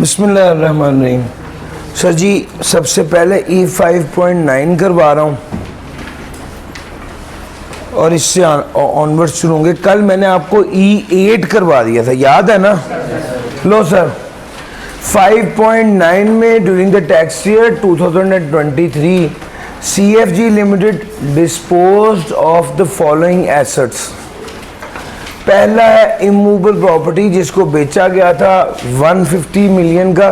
बिस्मिल्लाहिर्रहमानिर्रहीम। सर जी सबसे पहले E5.9 करवा रहा हूँ और इससे ऑनवर्ड शुरू होंगे। कल मैंने आपको E8 करवा दिया था, याद है ना? लो सर, 5.9 में during the tax year 2023 CFG limited disposed of the following assets. पहला है इमूवेबल प्रॉपर्टी, जिसको बेचा गया था 150 मिलियन का।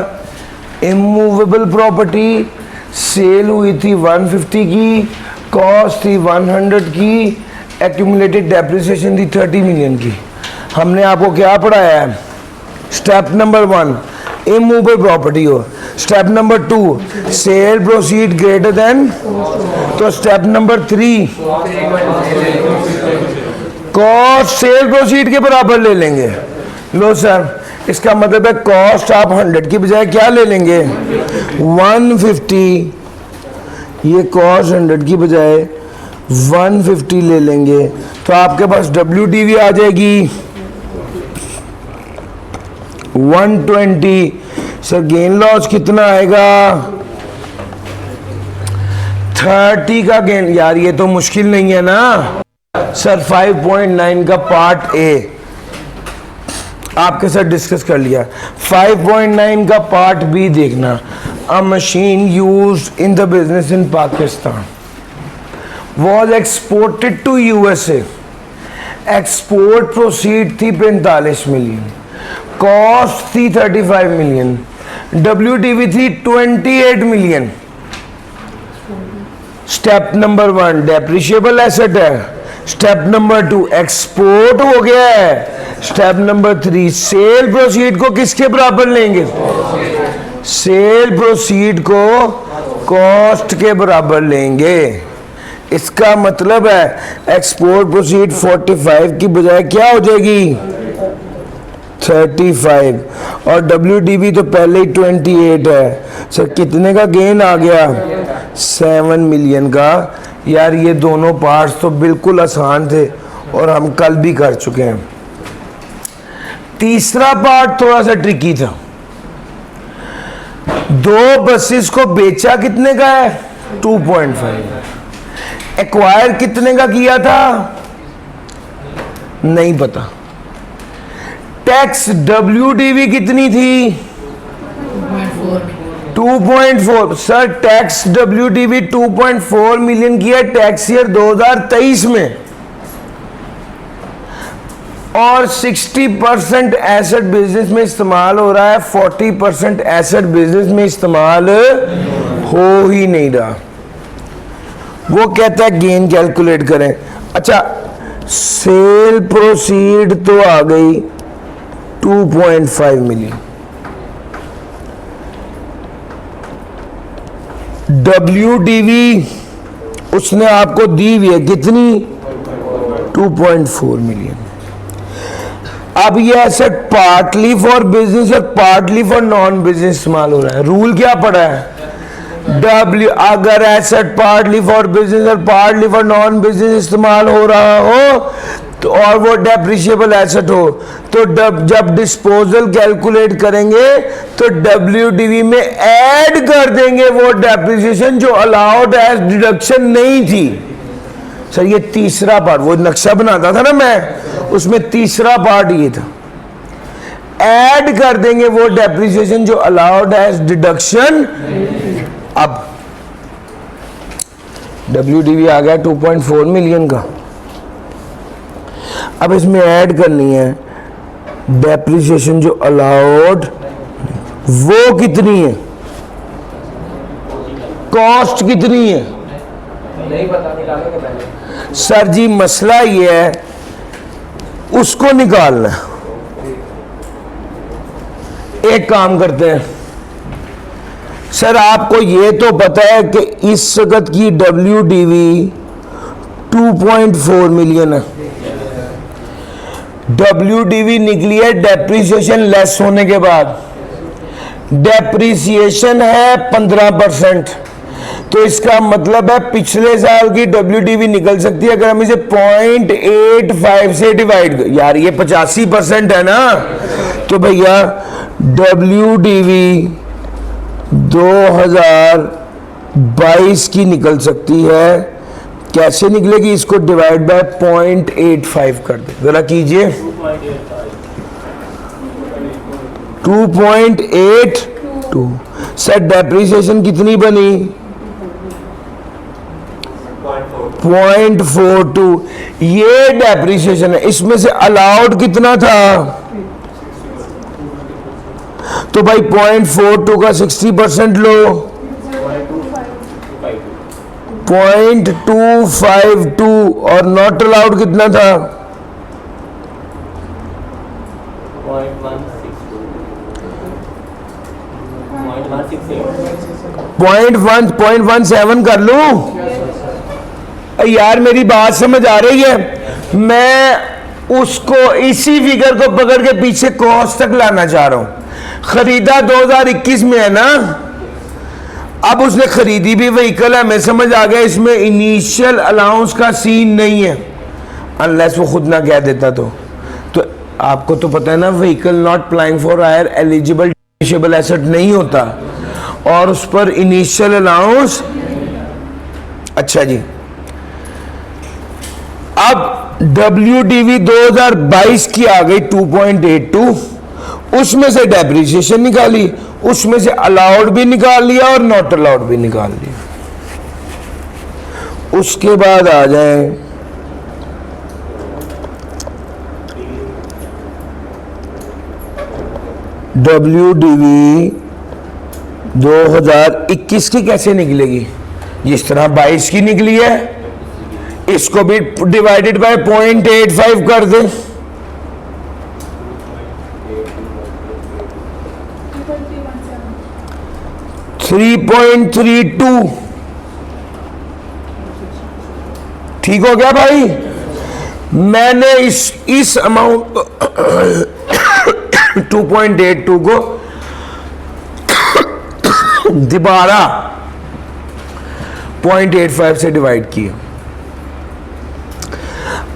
इमूवेबल प्रॉपर्टी सेल हुई थी 150 की, कॉस्ट थी 100 की, एक्यूमुलेटेड डेप्रिसिएशन थी 30 मिलियन की। हमने आपको क्या पढ़ाया है? स्टेप नंबर 1 इमूवेबल प्रॉपर्टी हो, step number 2 sale proceed greater than, तो step number 3 cost sale proceed के बराबर ले लेंगे। लो सर, इसका मतलब है कॉस्ट आप 100 की बजाय क्या ले लेंगे? 150। ये कॉस्ट 100 की बजाय 150 ले लेंगे, तो आपके पास WDV आ जाएगी 120। सर गेन लॉस कितना आएगा? 30 का गेन। यार ये तो मुश्किल नहीं है ना सर। 5.9 का पार्ट ए आपके साथ डिस्कस कर लिया। 5.9 का पार्ट बी देखना। A machine used in the business in Pakistan was exported to USA। Export proceed थी 45 मिलियन, कॉस्ट थी 35 मिलियन, WDV थी 28 million. Step number 1 depreciable asset है। स्टेप नंबर 2 एक्सपोर्ट हो गया है। स्टेप नंबर 3 सेल प्रोसीड को किसके बराबर लेंगे? सेल प्रोसीड को कॉस्ट के बराबर लेंगे। इसका मतलब है एक्सपोर्ट प्रोसीड 45 की बजाय क्या हो जाएगी? 35, और WDV तो पहले ही 28 है। सर कितने का गेन आ गया? 7 मिलियन का। यार ये दोनों पार्ट्स तो बिल्कुल आसान थे और हम कल भी कर चुके हैं। तीसरा पार्ट थोड़ा सा ट्रिकी था। 2 बसेस को बेचा कितने का है? 2.5। एक्वायर कितने का किया था? नहीं पता। टैक्स WDV कितनी थी? 2.4। सर टैक्स WDV 2.4 मिलियन की है टैक्स ईयर 2023 में, और 60% एसेट बिजनेस में इस्तेमाल हो रहा है, 40% एसेट बिजनेस में इस्तेमाल हो ही नहीं रहा। वो कहता है गेन कैलकुलेट करें। अच्छा, सेल प्रोसीड तो आ गई 2.5 मिलियन, WDV उसने आपको दी हुई है कितनी? 2.4 मिलियन। अब ये एसेट पार्टली फॉर बिजनेस और पार्टली फॉर नॉन बिजनेस इस्तेमाल हो रहा है। रूल क्या पड़ा है? अगर एसेट पार्टली फॉर बिजनेस और पार्टली फॉर नॉन बिजनेस इस्तेमाल हो रहा हो तो, और वो डेप्रिशिएबल एसेट हो, तो जब डिस्पोजल कैलकुलेट करेंगे तो WDV में ऐड कर देंगे वो डेप्रिसिएशन जो अलाउड एज डिडक्शन नहीं थी। सर ये तीसरा पार्ट, वो नक्शा बनाता था ना मैं, उसमें तीसरा पार्ट ये था, ऐड कर देंगे वो डेप्रिसिएशन जो अलाउड एज डिडक्शन। अब WDV आ गया 2.4 मिलियन का। अब इसमें ऐड करनी है डेप्रिसिएशन जो अलाउड, वो कितनी है? कॉस्ट कितनी है? नहीं पता, निकालेंगे पहले। सर जी मसला ये है, उसको निकालना। एक काम करते हैं सर, आपको ये तो पता है कि इस वक्त की WDV 2.4 मिलियन है। WDV निकली है डेप्रिसिएशन लेस होने के बाद। डेप्रिसिएशन है 15%, तो इसका मतलब है पिछले साल की WDV निकल सकती है अगर हम इसे 0.85 से डिवाइड। यार ये 85% है ना, तो भैया WDV 2022 की निकल सकती है। कैसे निकलेगी? इसको डिवाइड बाय 0.85 कर दे, जरा कीजिए। 2.82। सर डेप्रिसिएशन कितनी बनी? 0.42। ये डेप्रिसिएशन है। इसमें से अलाउड कितना था? तो भाई 0.42 का 60% लो, 0.252। और नॉट अलाउड कितना था? 0.17 कर लूं? यार मेरी बात समझ आ रही है? मैं उसको इसी फिगर को पकड़ के पीछे कॉस्ट तक लाना चाह रहा हूं। खरीदा 2021 में है ना, अब उसने खरीदी भी व्हीकल है, मैं समझ आ गया इसमें इनिशियल अलाउंस का सीन नहीं है, अनलेस वो खुद ना कह देता। तो आपको तो पता है ना, vehicle not applying for hire eligible depreciable asset नहीं होता, और उस पर इनिशियल अलाउंस। अच्छा जी, अब WDV 2022 की आ गई 2.82, उसमें से डेप्रिसिएशन निकाली, उसमें से अलाउड भी निकाल लिया और नॉट अलाउड भी निकाल लिया। उसके बाद आ जाए WDV 2021 की कैसे निकलेगी? जिस तरह 22 की निकली है, इसको भी डिवाइडेड बाय 0.85 कर दे। 3.32 ठीक हो गया भाई? मैंने इस अमाउंट 2.82 को दोबारा 0.85 से डिवाइड किया।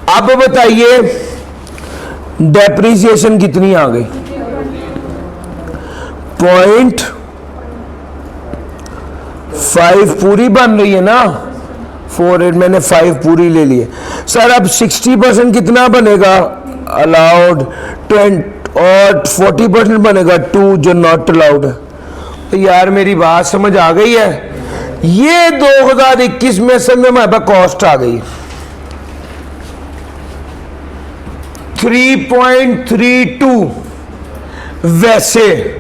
अब बताइए डेप्रिसिएशन कितनी आ गई? 0.5 पूरी बन रही है ना, 48 मैंने 5 पूरी ले लिए। सर अब 60% कितना बनेगा? अलाउड 10 और 40% बनेगा 2 जो नॉट अलाउड है। तो यार मेरी बात समझ आ गई है? ये 2021 में असल में हमारे पास कॉस्ट आ गई 3.32। वैसे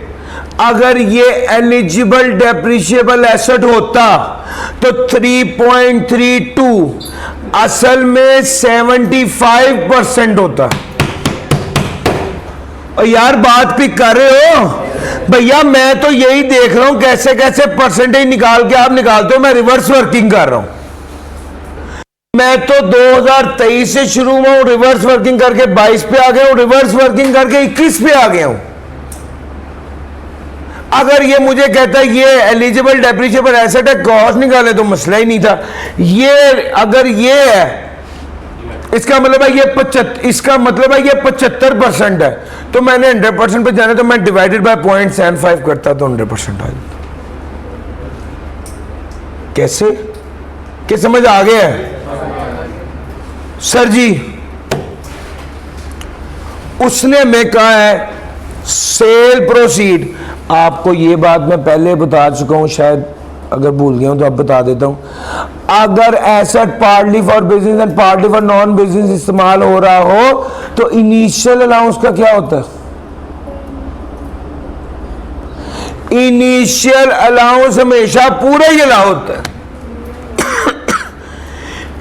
अगर ये एलिजिबल डेप्रिशिएबल एसेट होता तो 3.32 असल में 75% होता। और यार बात भी कर रहे हो भैया, मैं तो यही देख रहा हूं कैसे कैसे परसेंटेज निकाल के आप निकालते हो, मैं रिवर्स वर्किंग कर रहा हूं। मैं तो 2023 से शुरू हुआ हूं, रिवर्स वर्किंग करके 22 पे आ गया हूं, रिवर्स वर्किंग करके 21 पे आ गया हूं। अगर ये मुझे कहता है ये एलिजिबल डेप्रिशिएबल एसेट है, कॉस्ट निकाले तो मसला ही नहीं था। ये अगर ये है, इसका मतलब है ये 75% है, तो मैंने 100% पे जाना, तो मैं डिवाइडेड बाय 0.75 करता तो 100% आ जाता। कैसे? क्या समझ आ गया है? सर जी उसने मैं कहा है सेल प्रोसीड। आपको ये बात मैं पहले बता चुका हूं, शायद अगर भूल गया हूं तो अब बता देता हूं। अगर asset partly for business and partly for non business इस्तेमाल हो रहा हो तो इनिशियल अलाउंस का क्या होता है? इनिशियल अलाउंस हमेशा पूरा ही अलाउ होता है।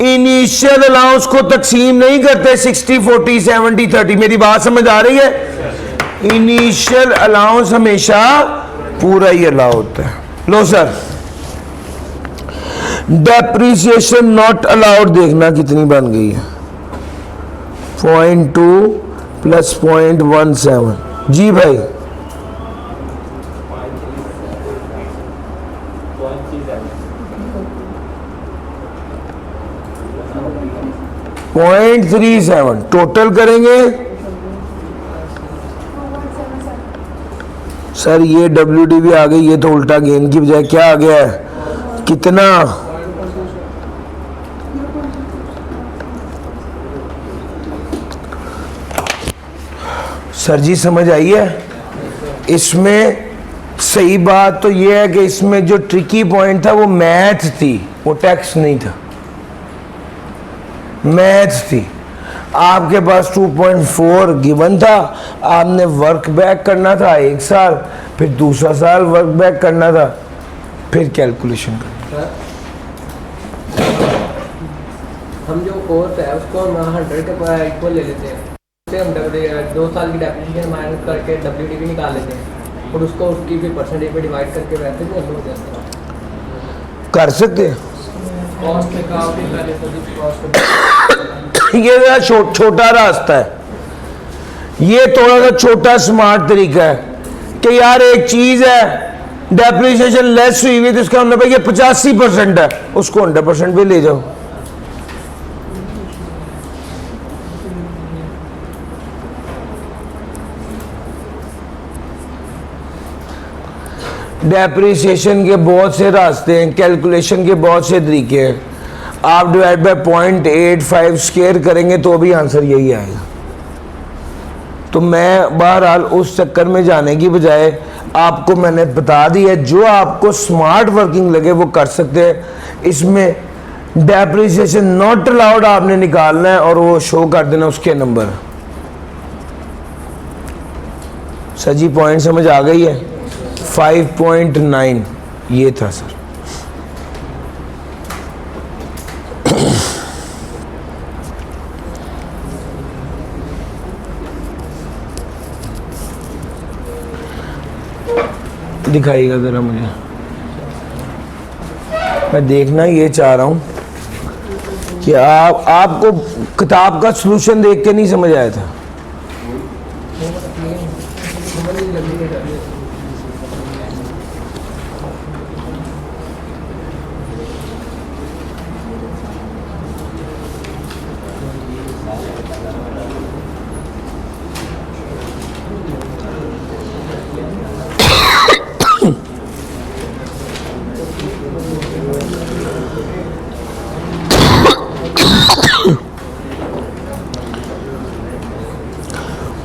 इनिशियल अलाउंस को तकसीम नहीं करते 60, 40, 70, 30। मेरी बात समझ आ रही है? इनिशियल अलाउंस हमेशा पूरा ही अलाउ होता है। लो सर, डेप्रिसिएशन नॉट अलाउड देखना कितनी बन गई है? 0.2 प्लस 0.17। जी भाई 0.37 टोटल करेंगे सर ये WDV आ गई, ये तो उल्टा गेन की बजाय क्या आ गया है, कितना? सर जी समझ आई है? इसमें सही बात तो ये है कि इसमें जो ट्रिकी पॉइंट था वो मैथ थी, वो टैक्स नहीं था, मैथ थी। आपके पास 2.4 गिवन था, आपने वर्क बैक करना था 1 साल, फिर दूसरा साल वर्क बैक करना था, फिर कैलकुलेशन करना। हम जो कोर्स है उसको हम 100 के इक्वल ले लेते हैं, उससे हम 2 साल की डेप्रिसिएशन माइनस करके WDV निकाल लेते हैं और उसको उसकी भी परसेंटेज पे डिवाइड करके वैसे भी हम लोग कर सकते हैं। कॉस्ट में काफी पहले सभी कॉस्ट ये जरा छोटा रास्ता है, ये थोड़ा सा छोटा स्मार्ट तरीका है कि यार एक चीज है डेप्रिसिएशन लेस हुई हुई तो इसका मतलब ये 85% है, उसको 100% पे ले जाओ। डेप्रिसिएशन के बहुत से रास्ते हैं, कैलकुलेशन के बहुत से तरीके हैं। आप डिवाइड बाय 0.85 स्क्वायर करेंगे तो भी आंसर यही आएगा। तो मैं बहरहाल उस चक्कर में जाने की बजाय आपको मैंने बता दिया, जो आपको स्मार्ट वर्किंग लगे वो कर सकते हैं। इसमें डेप्रिसिएशन नॉट अलाउड आपने निकालना है और वो शो कर देना उसके नंबर। सजी पॉइंट समझ आ गई है? 5.9 ये था सर। दिखाइएगा जरा मुझे, मैं देखना ये चाह रहा हूं कि आपको किताब का सलूशन देख के नहीं समझ आया था।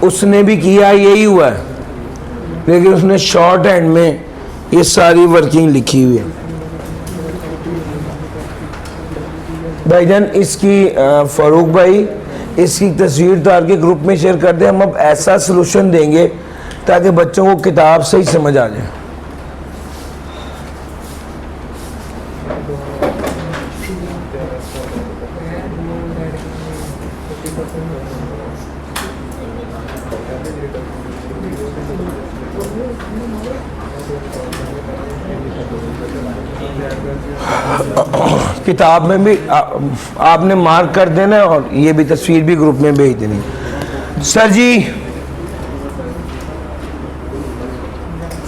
उसने भी किया यही हुआ है, लेकिन उसने शॉर्ट हैंड में ये सारी वर्किंग लिखी हुई है। भाईजान इसकी फारूक भाई इसकी तस्वीर तार के ग्रुप में शेयर कर दे। हम अब ऐसा सलूशन देंगे ताकि बच्चों को किताब से ही समझ आ जाए। किताब में भी आपने मार्क कर देना और ये भी तस्वीर भी ग्रुप में भेज देनी। सर जी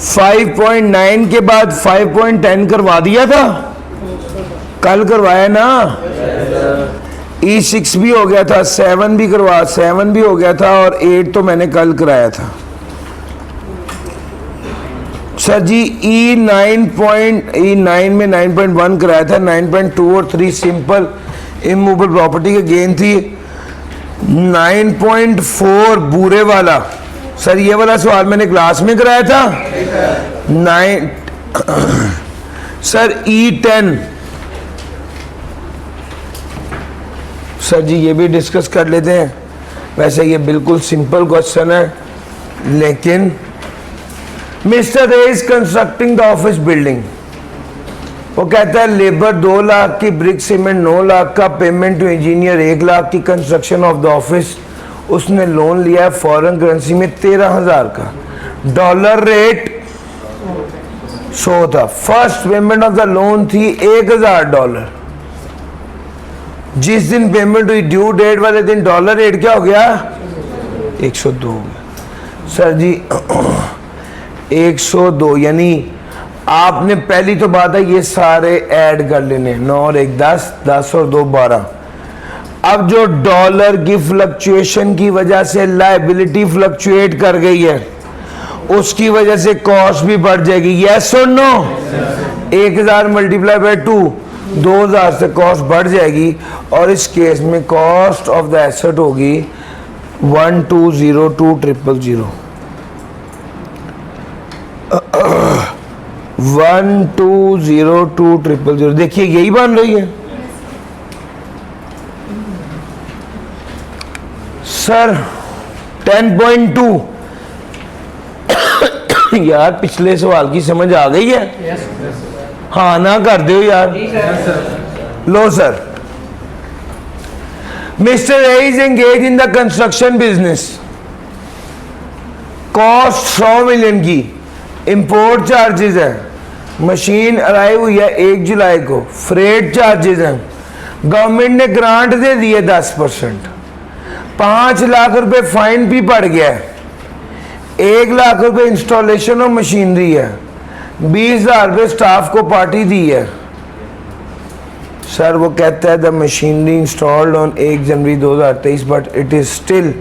5.9 के बाद 5.10 करवा दिया था, कल करवाया ना। E6 भी हो गया था, 7 भी हो गया था और 8 तो मैंने कल कराया था। सर जी E9 में 9.1 कराया था, 9.2 और 3 सिंपल इमूवेबल प्रॉपर्टी की गेन थी। 9.4 बुरे वाला, सर ये वाला सवाल मैंने क्लास में कराया था। 9 सर E10, सर जी ये भी डिस्कस कर लेते हैं। वैसे ये बिल्कुल सिंपल क्वेश्चन है, लेकिन mister A is constructing the office building. वो कहता है लेबर 2 लाख की, ब्रिक सीमेंट 9 लाख का, पेमेंट टू इंजीनियर 1 लाख की, कंस्ट्रक्शन ऑफ द ऑफिस। उसने लोन लिया है फॉरेन करेंसी में 13,000 का, डॉलर रेट 100 था। First payment of the loan थी $1,000। जिस दिन पेमेंट हुई ड्यू डेट वाले दिन डॉलर रेट क्या हो गया? 102 हो गया। सर जी 102 यानी आपने पहली तो बात है ये सारे ऐड कर लेने, 9 और 1 10, 10 और 2 12। अब जो डॉलर की फ्लक्चुएशन की वजह से लायबिलिटी फ्लक्चुएट कर गई है, उसकी वजह से कॉस्ट भी बढ़ जाएगी। यस और नो? 1000 मल्टीप्लाई बाय 2, 2000 से कॉस्ट बढ़ जाएगी और इस केस में कॉस्ट ऑफ द एसेट होगी 1202000। 1202000 देखिए यही बन रही है सर। 10.2 यार पिछले सवाल की समझ आ गई है? हाँ ना कर दो यार। लो sir, mister A is engage in the construction business. Cost 100 million की, इंपोर्ट चार्जेस है, मशीन अराइव हुई है 1 जुलाई को, फ्रेट चार्जेस हैं, गवर्नमेंट ने ग्रांट दे दी है 10%, 5 लाख रुपए फाइन भी पड़ गया है, 1 लाख रुपए इंस्टॉलेशन ऑफ मशीनरी है, 20,000 रुपये स्टाफ को पार्टी दी है। सर वो कहता है the machinery installed on 1 January 2023 but it is still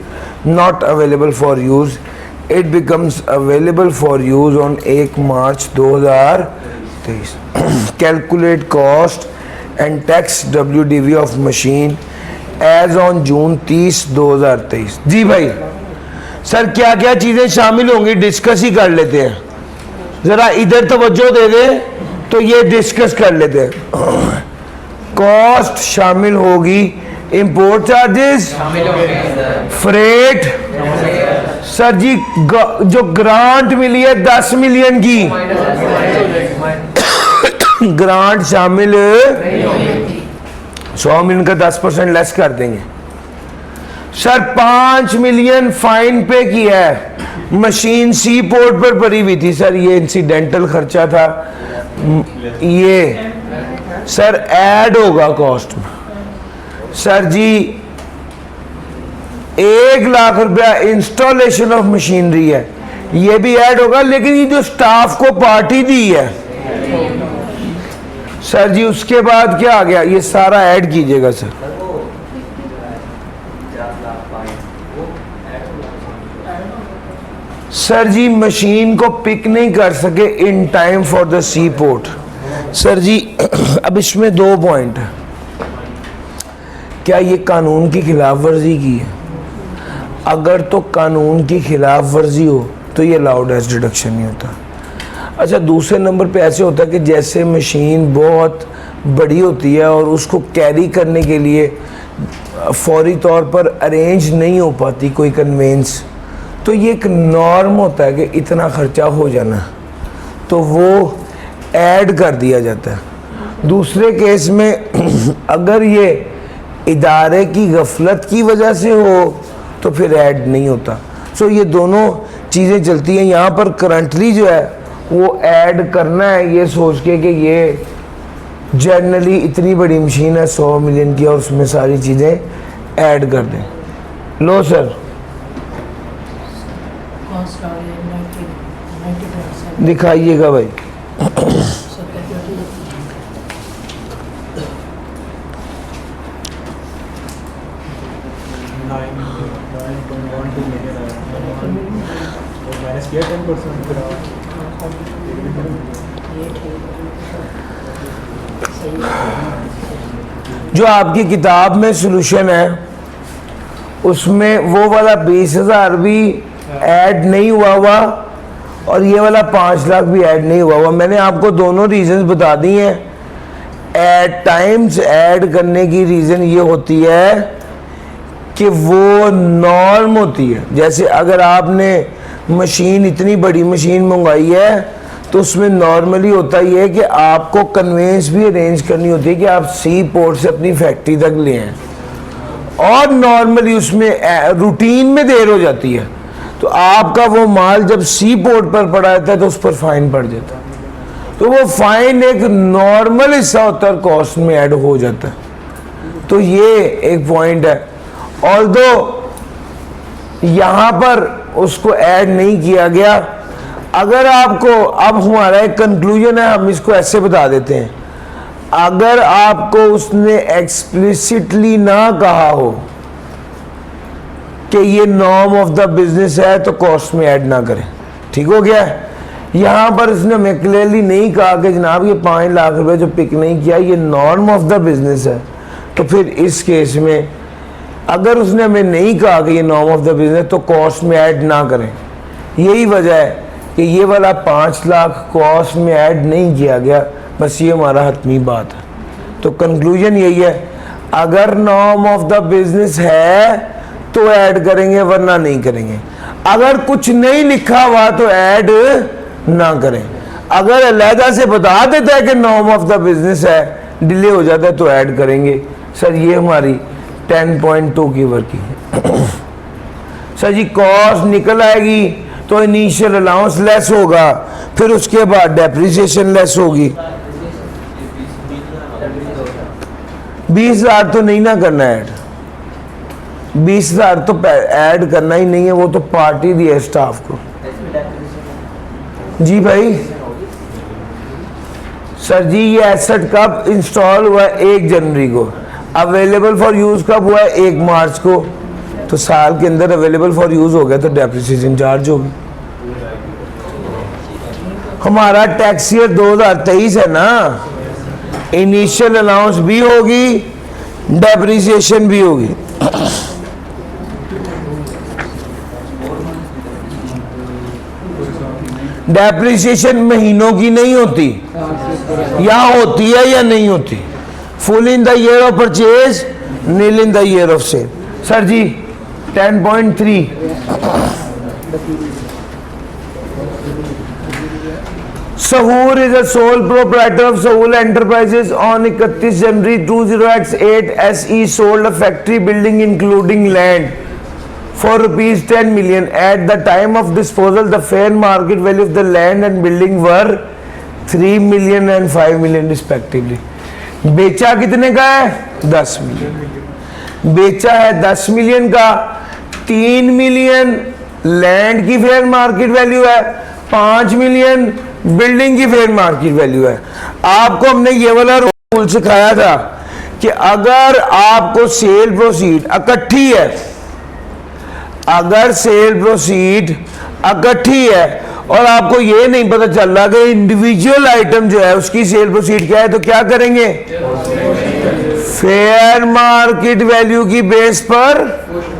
not available for use. It becomes available for use on 1 March 2023। Calculate cost and tax WDV of machine as on June 30, 2023। जी भाई sir क्या क्या चीजें शामिल होंगी discuss ही कर लेते हैं, जरा इधर तवज्जो दे दे तो ये डिस्कस कर लेते हैं। कॉस्ट शामिल होगी, इंपोर्ट चार्जेस, फ्रेट, सर जी जो ग्रांट मिली है 10 मिलियन की, ग्रांट शामिल 100 मिलियन का 10% लेस कर देंगे। सर 5 मिलियन फाइन पे किया है, मशीन सी पोर्ट पर पड़ी हुई थी, सर ये इंसिडेंटल खर्चा था, ये सर ऐड होगा कॉस्ट में। सर जी 1 लाख रुपया इंस्टॉलेशन ऑफ मशीनरी है, ये भी ऐड होगा, लेकिन ये जो स्टाफ को पार्टी दी है सर जी उसके बाद क्या आ गया, ये सारा ऐड कीजिएगा सर। सर जी मशीन को पिक नहीं कर सके in time for the sea port. Sir जी अब इसमें 2 पॉइंट है, क्या ये कानून की खिलाफ वर्जी की है? अगर तो कानून की खिलाफ वर्जी हो तो ये अलाउड एज डिडक्शन नहीं होता। अच्छा दूसरे नंबर पे ऐसे होता है कि जैसे मशीन बहुत बड़ी होती है और उसको कैरी करने के लिए फौरी तौर पर अरेंज नहीं हो पाती कोई कन्वेंस, तो ये एक नॉर्म होता है कि इतना खर्चा हो जाना, तो वो ऐड कर दिया जाता है। दूसरे केस में अगर ये इदारे की गफलत की वजह से हो तो फिर ऐड नहीं होता। सो ये दोनों चीज़ें चलती हैं। यहाँ पर करंटली जो है वो ऐड करना है ये सोच के कि ये जनरली इतनी बड़ी मशीन है 100 मिलियन की और उसमें सारी चीज़ें ऐड कर दें। लो सर दिखाइएगा भाई। जो आपकी किताब में सॉल्यूशन है उसमें वो वाला 20,000 भी ऐड नहीं हुआ और ये वाला 5 लाख भी ऐड नहीं हुआ। मैंने आपको दोनों रीजंस बता दी हैं। एट टाइम्स ऐड करने की रीज़न ये होती है कि वो नॉर्म होती है। जैसे अगर आपने मशीन इतनी बड़ी मशीन मंगवाई है तो उसमें नॉर्मली होता ही है कि आपको कन्वेंस भी अरेंज करनी होती है कि आप सी पोर्ट से अपनी फैक्ट्री तक ले आएँ, और नॉर्मली उसमें रूटीन में देर हो जाती है, तो आपका वो माल जब सी पोर्ट पर पड़ा रहता है तो उस पर फाइन पड़ जाता है, तो वो फाइन एक नॉर्मल हिस्सा होता है, कॉस्ट में ऐड हो जाता है। तो ये एक पॉइंट है। ऑल्दो यहाँ पर उसको ऐड नहीं किया गया। अगर आपको, अब हमारा एक कंक्लूजन है, हम इसको ऐसे बता देते हैं, अगर आपको उसने एक्सप्लिसिटली ना कहा हो कि ये नॉर्म ऑफ द बिजनेस है तो कॉस्ट में ऐड ना करें। ठीक हो गया। यहाँ पर इसने हमें क्लियरली नहीं कहा कि जनाब ये 5 लाख रुपए जो पिक नहीं किया ये नॉर्म ऑफ द बिजनेस है, तो फिर इस केस में अगर उसने हमें नहीं कहा कि ये नॉर्म ऑफ द बिजनेस तो कॉस्ट में ऐड ना करें। यही वजह है कि ये वाला 5 लाख कॉस्ट में ऐड नहीं किया गया, बस ये हमारा हतमी बात है। तो कंक्लूजन यही है, अगर नॉर्म ऑफ द बिजनेस है तो ऐड करेंगे वरना नहीं करेंगे। अगर कुछ नहीं लिखा हुआ तो ऐड ना करें। अगर अलहदा से बता देता है कि नॉर्म ऑफ द बिजनेस है, डिले हो जाता है तो ऐड करेंगे। सर ये हमारी 10.2 की वर्किंग है। सर जी कॉस्ट निकल आएगी तो इनिशियल अलाउंस लेस होगा, फिर उसके बाद डेप्रिसिएशन लेस होगी। 20,000 तो नहीं ना करना ऐड, 20,000 तो ऐड करना ही नहीं है, वो तो पार्टी दी है स्टाफ को। जी भाई सर जी ये एसेट कब इंस्टॉल हुआ है? 1 जनवरी को। अवेलेबल फॉर यूज कब हुआ है? 1 मार्च को। तो साल के अंदर अवेलेबल फॉर यूज हो गया तो डेप्रिसिएशन चार्ज होगी। हमारा टैक्स ईयर 2023 है ना, इनिशियल अलाउंस भी होगी, डेप्रिसिएशन भी होगी। डेप्रिसिएशन महीनों की नहीं होती, या होती है या नहीं होती। Full in the year of purchase, nil in the year of sale. Sir जी 10.3 Sahur is a sole proprietor of Sahur Enterprises on 31 January 20x8 SE sold a factory building including land for rupees 10 million. At the time of disposal, the fair market value of the land and building were 3 million and 5 million respectively. बेचा कितने का है? 10 million. बेचा है 10 million का, 3 million land की fair market value है, 5 million building की फेयर मार्केट वैल्यू है। आपको हमने ये वाला रूल सिखाया था कि अगर आपको सेल प्रोसीड इकट्ठी है, अगर सेल प्रोसीड इकट्ठी है और आपको ये नहीं पता चल रहा कि इंडिविजुअल आइटम जो है उसकी सेल प्रोसीड क्या है, तो क्या करेंगे? फेयर मार्केट वैल्यू की बेस पर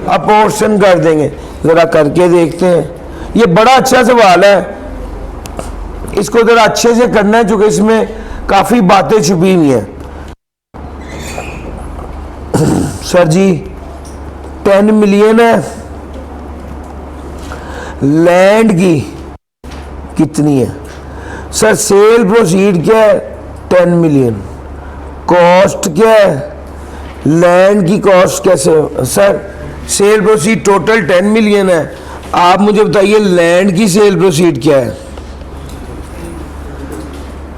अपोर्शन कर देंगे। जरा करके देखते हैं, ये बड़ा अच्छा सवाल है, इसको जरा अच्छे से करना है क्योंकि इसमें काफी बातें छुपी हुई हैं। सर जी 10 मिलियन है, लैंड की कितनी है? सर सेल प्रोसीड क्या है? 10 मिलियन। कॉस्ट क्या है? लैंड की कॉस्ट कैसे? Sir cell proceed total 10 million है, आप मुझे बताइए लैंड की सेल प्रोसीड क्या है?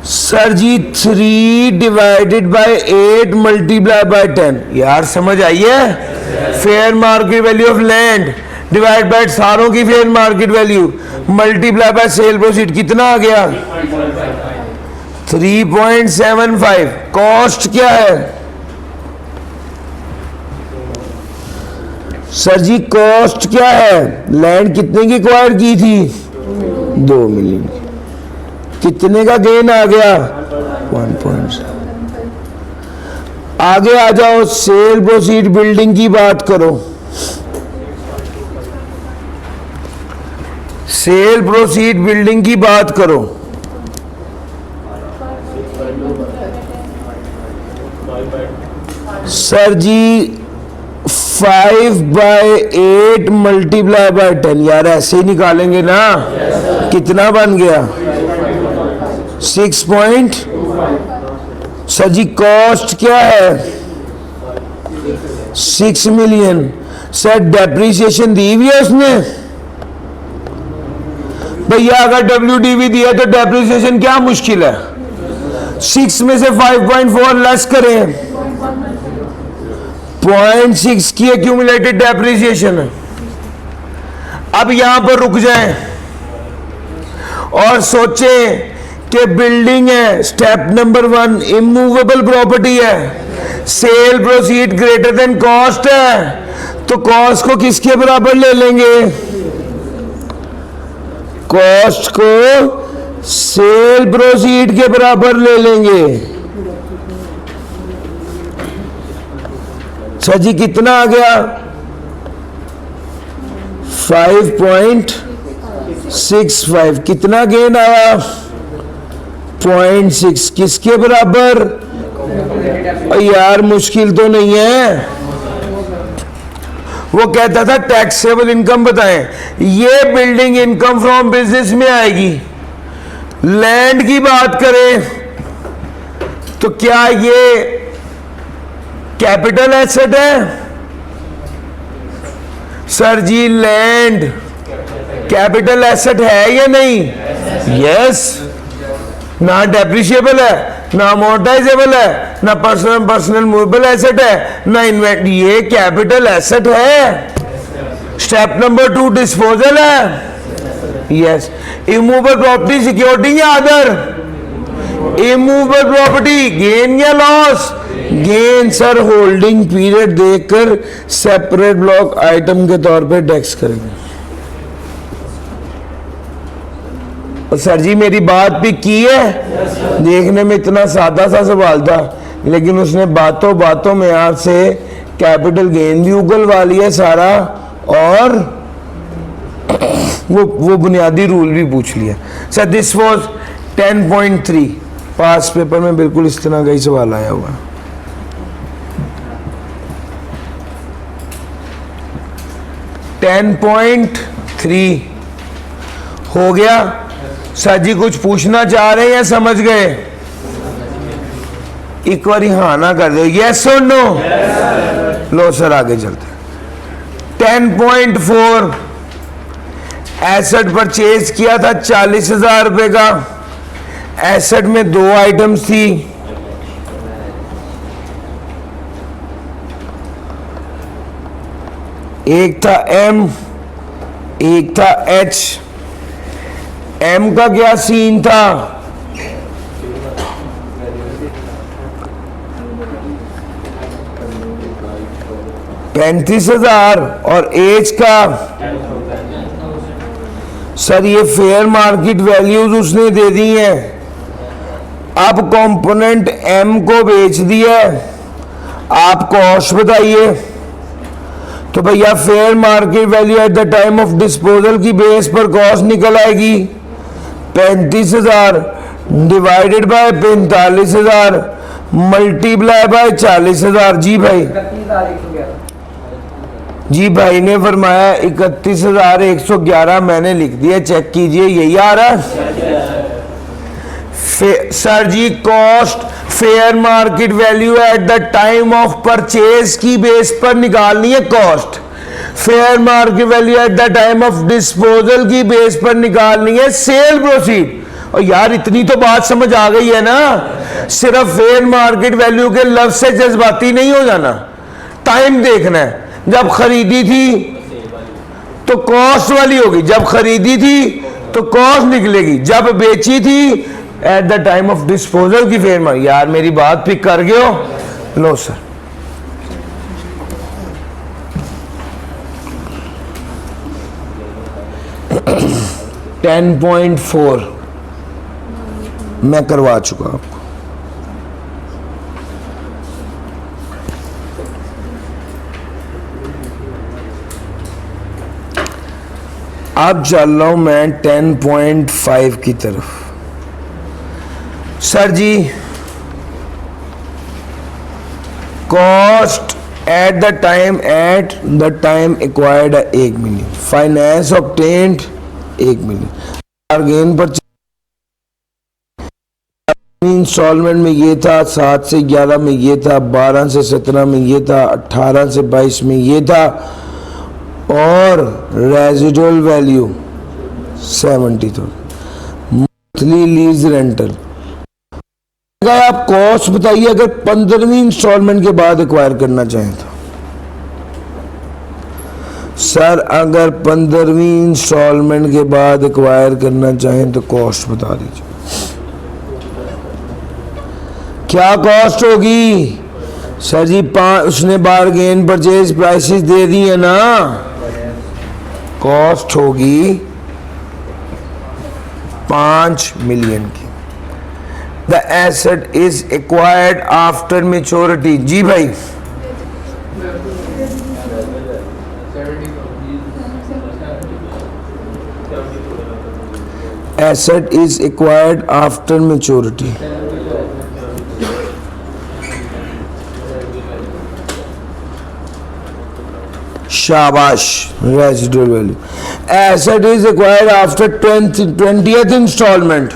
सर जी 3 डिवाइडेड बाय 8 मल्टीप्लाई बाय 10। यार समझ आइए, fair market value of land divide by सारों की fair market value multiply by sale proceed, कितना आ गया? 3.75। कॉस्ट क्या है? सर जी कॉस्ट क्या है? लैंड कितने की एक्वायर की थी? 2 मिलियन। कितने का गेन आ गया? 1.7। आगे आ जाओ, सेल प्रोसीड बिल्डिंग की बात करो। सेल प्रोसीड बिल्डिंग की बात करो। सर जी 5/8 मल्टीप्लाई बाय 10। यार ऐसे ही निकालेंगे ना? कितना बन गया? 6. सर जी कॉस्ट क्या है? 6 मिलियन। सर डेप्रिसिएशन दी हुई है उसने? भैया अगर WDV दिया तो डेप्रिसिएशन क्या मुश्किल है? 6 में से 5.4 लेस करें, 0.6 की एक्यूमुलेटेड डेप्रिसिएशन है। अब यहां पर रुक जाएं और सोचें कि बिल्डिंग है, स्टेप नंबर 1 इमूवेबल प्रॉपर्टी है, cell proceed greater then cost है, तो कॉस्ट को किसके बराबर ले लेंगे? कॉस्ट को सेल प्रोसीड के बराबर ले लेंगे। अच्छा जी, कितना आ गया? 5.65। कितना गेन आया? 0.6। किसके बराबर? यार मुश्किल तो नहीं है। वो कहता था टैक्सेबल इनकम बताएं, ये बिल्डिंग इनकम फ्रॉम बिजनेस में आएगी। लैंड की बात करें तो क्या ये कैपिटल एसेट है? सर जी, लैंड कैपिटल एसेट है या नहीं? यस। ना डेप्रिशिएबल है, ना अमोर्टाइजेबल है, ना पर्सनल मूवेबल एसेट है, ना इन्वेंट। ये कैपिटल एसेट है। स्टेप नंबर 2 डिस्पोजल है। यस। इमूवेबल प्रॉपर्टी सिक्योरिटी या अदर? इमूवेबल प्रॉपर्टी गेन या loss? Gain sir. Holding period देखकर सेपरेट ब्लॉक आइटम के तौर पे टैक्स करेंगे। सर जी मेरी बात भी की है। देखने में इतना सादा सा सवाल था, लेकिन उसने बातों बातों में आपसे कैपिटल गेन भी उगलवा लिया सारा, और वो बुनियादी रूल भी पूछ लिया। Sir this was 10.3। Pass paper में बिल्कुल इस तरह का ही सवाल आया हुआ। 10.3 हो गया। सर जी कुछ पूछना चाह रहे हैं या समझ गए? एक बार हाँ ना कर दो, यस और नो। लो सर आगे चलते हैं। 10.4 एसेट परचेज किया था 40,000 रुपए का। एसेट में 2 आइटम्स थी। एक था एम, एक था एच। एम का क्या सीन था? $35,000। और एच का? सर ये फेयर मार्केट वैल्यूज उसने दे दी हैं। अब कंपोनेंट एम को बेच दिया, आप कॉस्ट बताइए। तो भैया fair market value at the time of disposal की बेस पर कॉस्ट निकल आएगी 35,000 डिवाइडेड बाय 45,000 मल्टीप्लाई बाय 40,000। जी भाई, जी भाई ने फरमाया 31,111। मैंने लिख दिया, चेक कीजिए, यही आ रहा है। सर जी cost fair market value at the time of purchase की बेस पर निकालनी है cost. Fair market value at the time of disposal की बेस पर निकालनी है सेल प्रोसीड। और यार इतनी तो बात समझ आ गई है ना। सिर्फ फेयर मार्केट वैल्यू के लफ्ज से जज्बाती नहीं हो जाना, टाइम देखना है। जब खरीदी थी तो कॉस्ट वाली होगी, जब खरीदी थी तो कॉस्ट निकलेगी, जब बेची थी eight the time of disposal की फेयर मार्केट। यार मेरी बात पिक कर गए हो? लो सर, $10.4 मैं करवा चुका आपको। अब चल रहा हूं मैं 10.5 की तरफ। सर जी cost at the time acquired 1 million, finance obtained 1 million, gain पर इंस्टॉलमेंट में ये था, 7 से 11 में ये था, 12 से 17 में ये था, 18 से 22 में ये था, और residual value 70,000। Monthly lease rental आप कॉस्ट बताइए अगर 15वीं इंस्टॉलमेंट के बाद एक्वायर करना चाहें तो। सर अगर 15वीं इंस्टॉलमेंट के बाद एक्वायर करना चाहें तो कॉस्ट बता दीजिए, क्या कॉस्ट होगी? सर जी उसने बारगेन परचेज प्राइसेस दे दी है ना, कॉस्ट होगी 5 मिलियन की। The asset is acquired after maturity. जी भाई, asset is acquired after maturity. शाबाश। Residual value, asset is acquired after 20th instalment.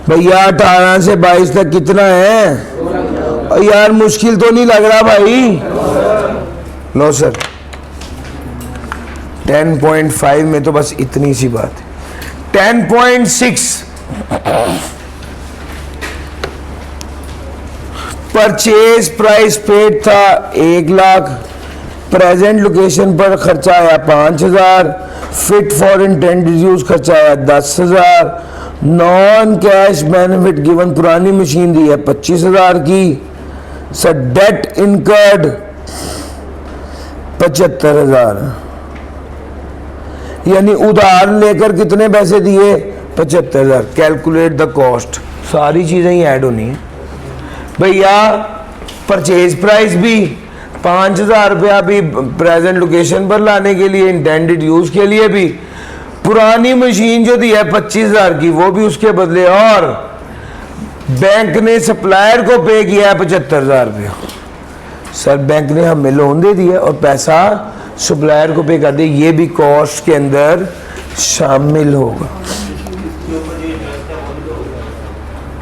भैया 18 से 22 तक कितना है? और यार मुश्किल तो नहीं लग रहा भाई? लो सर, 10.5 में तो बस इतनी सी बात है। 10.6 परचेज प्राइस पेड था 1 लाख, प्रेजेंट लोकेशन पर खर्चा आया 5,000, फिट फॉर इंटेंडेड यूज खर्चा आया 10,000, नॉन कैश बेनिफिट गिवन पुरानी मशीन दी है 25,000 की। सर डेट इनकर्ड 75,000, यानी उधार लेकर कितने पैसे दिए? 75,000। Calculate the cost. सारी चीजें ही ऐड होनी है भैया। परचेज प्राइस भी 5,000 रुपया भी प्रेजेंट लोकेशन पर लाने के लिए, इंटेंडेड यूज के लिए भी, पुरानी मशीन जो दी है 25,000 की वो भी उसके बदले, और बैंक ने सप्लायर को पे किया है 75,000 रुपया। सर बैंक ने हमें लोन दे दिया और पैसा सप्लायर को पे कर दिया, ये भी कॉस्ट के अंदर शामिल होगा।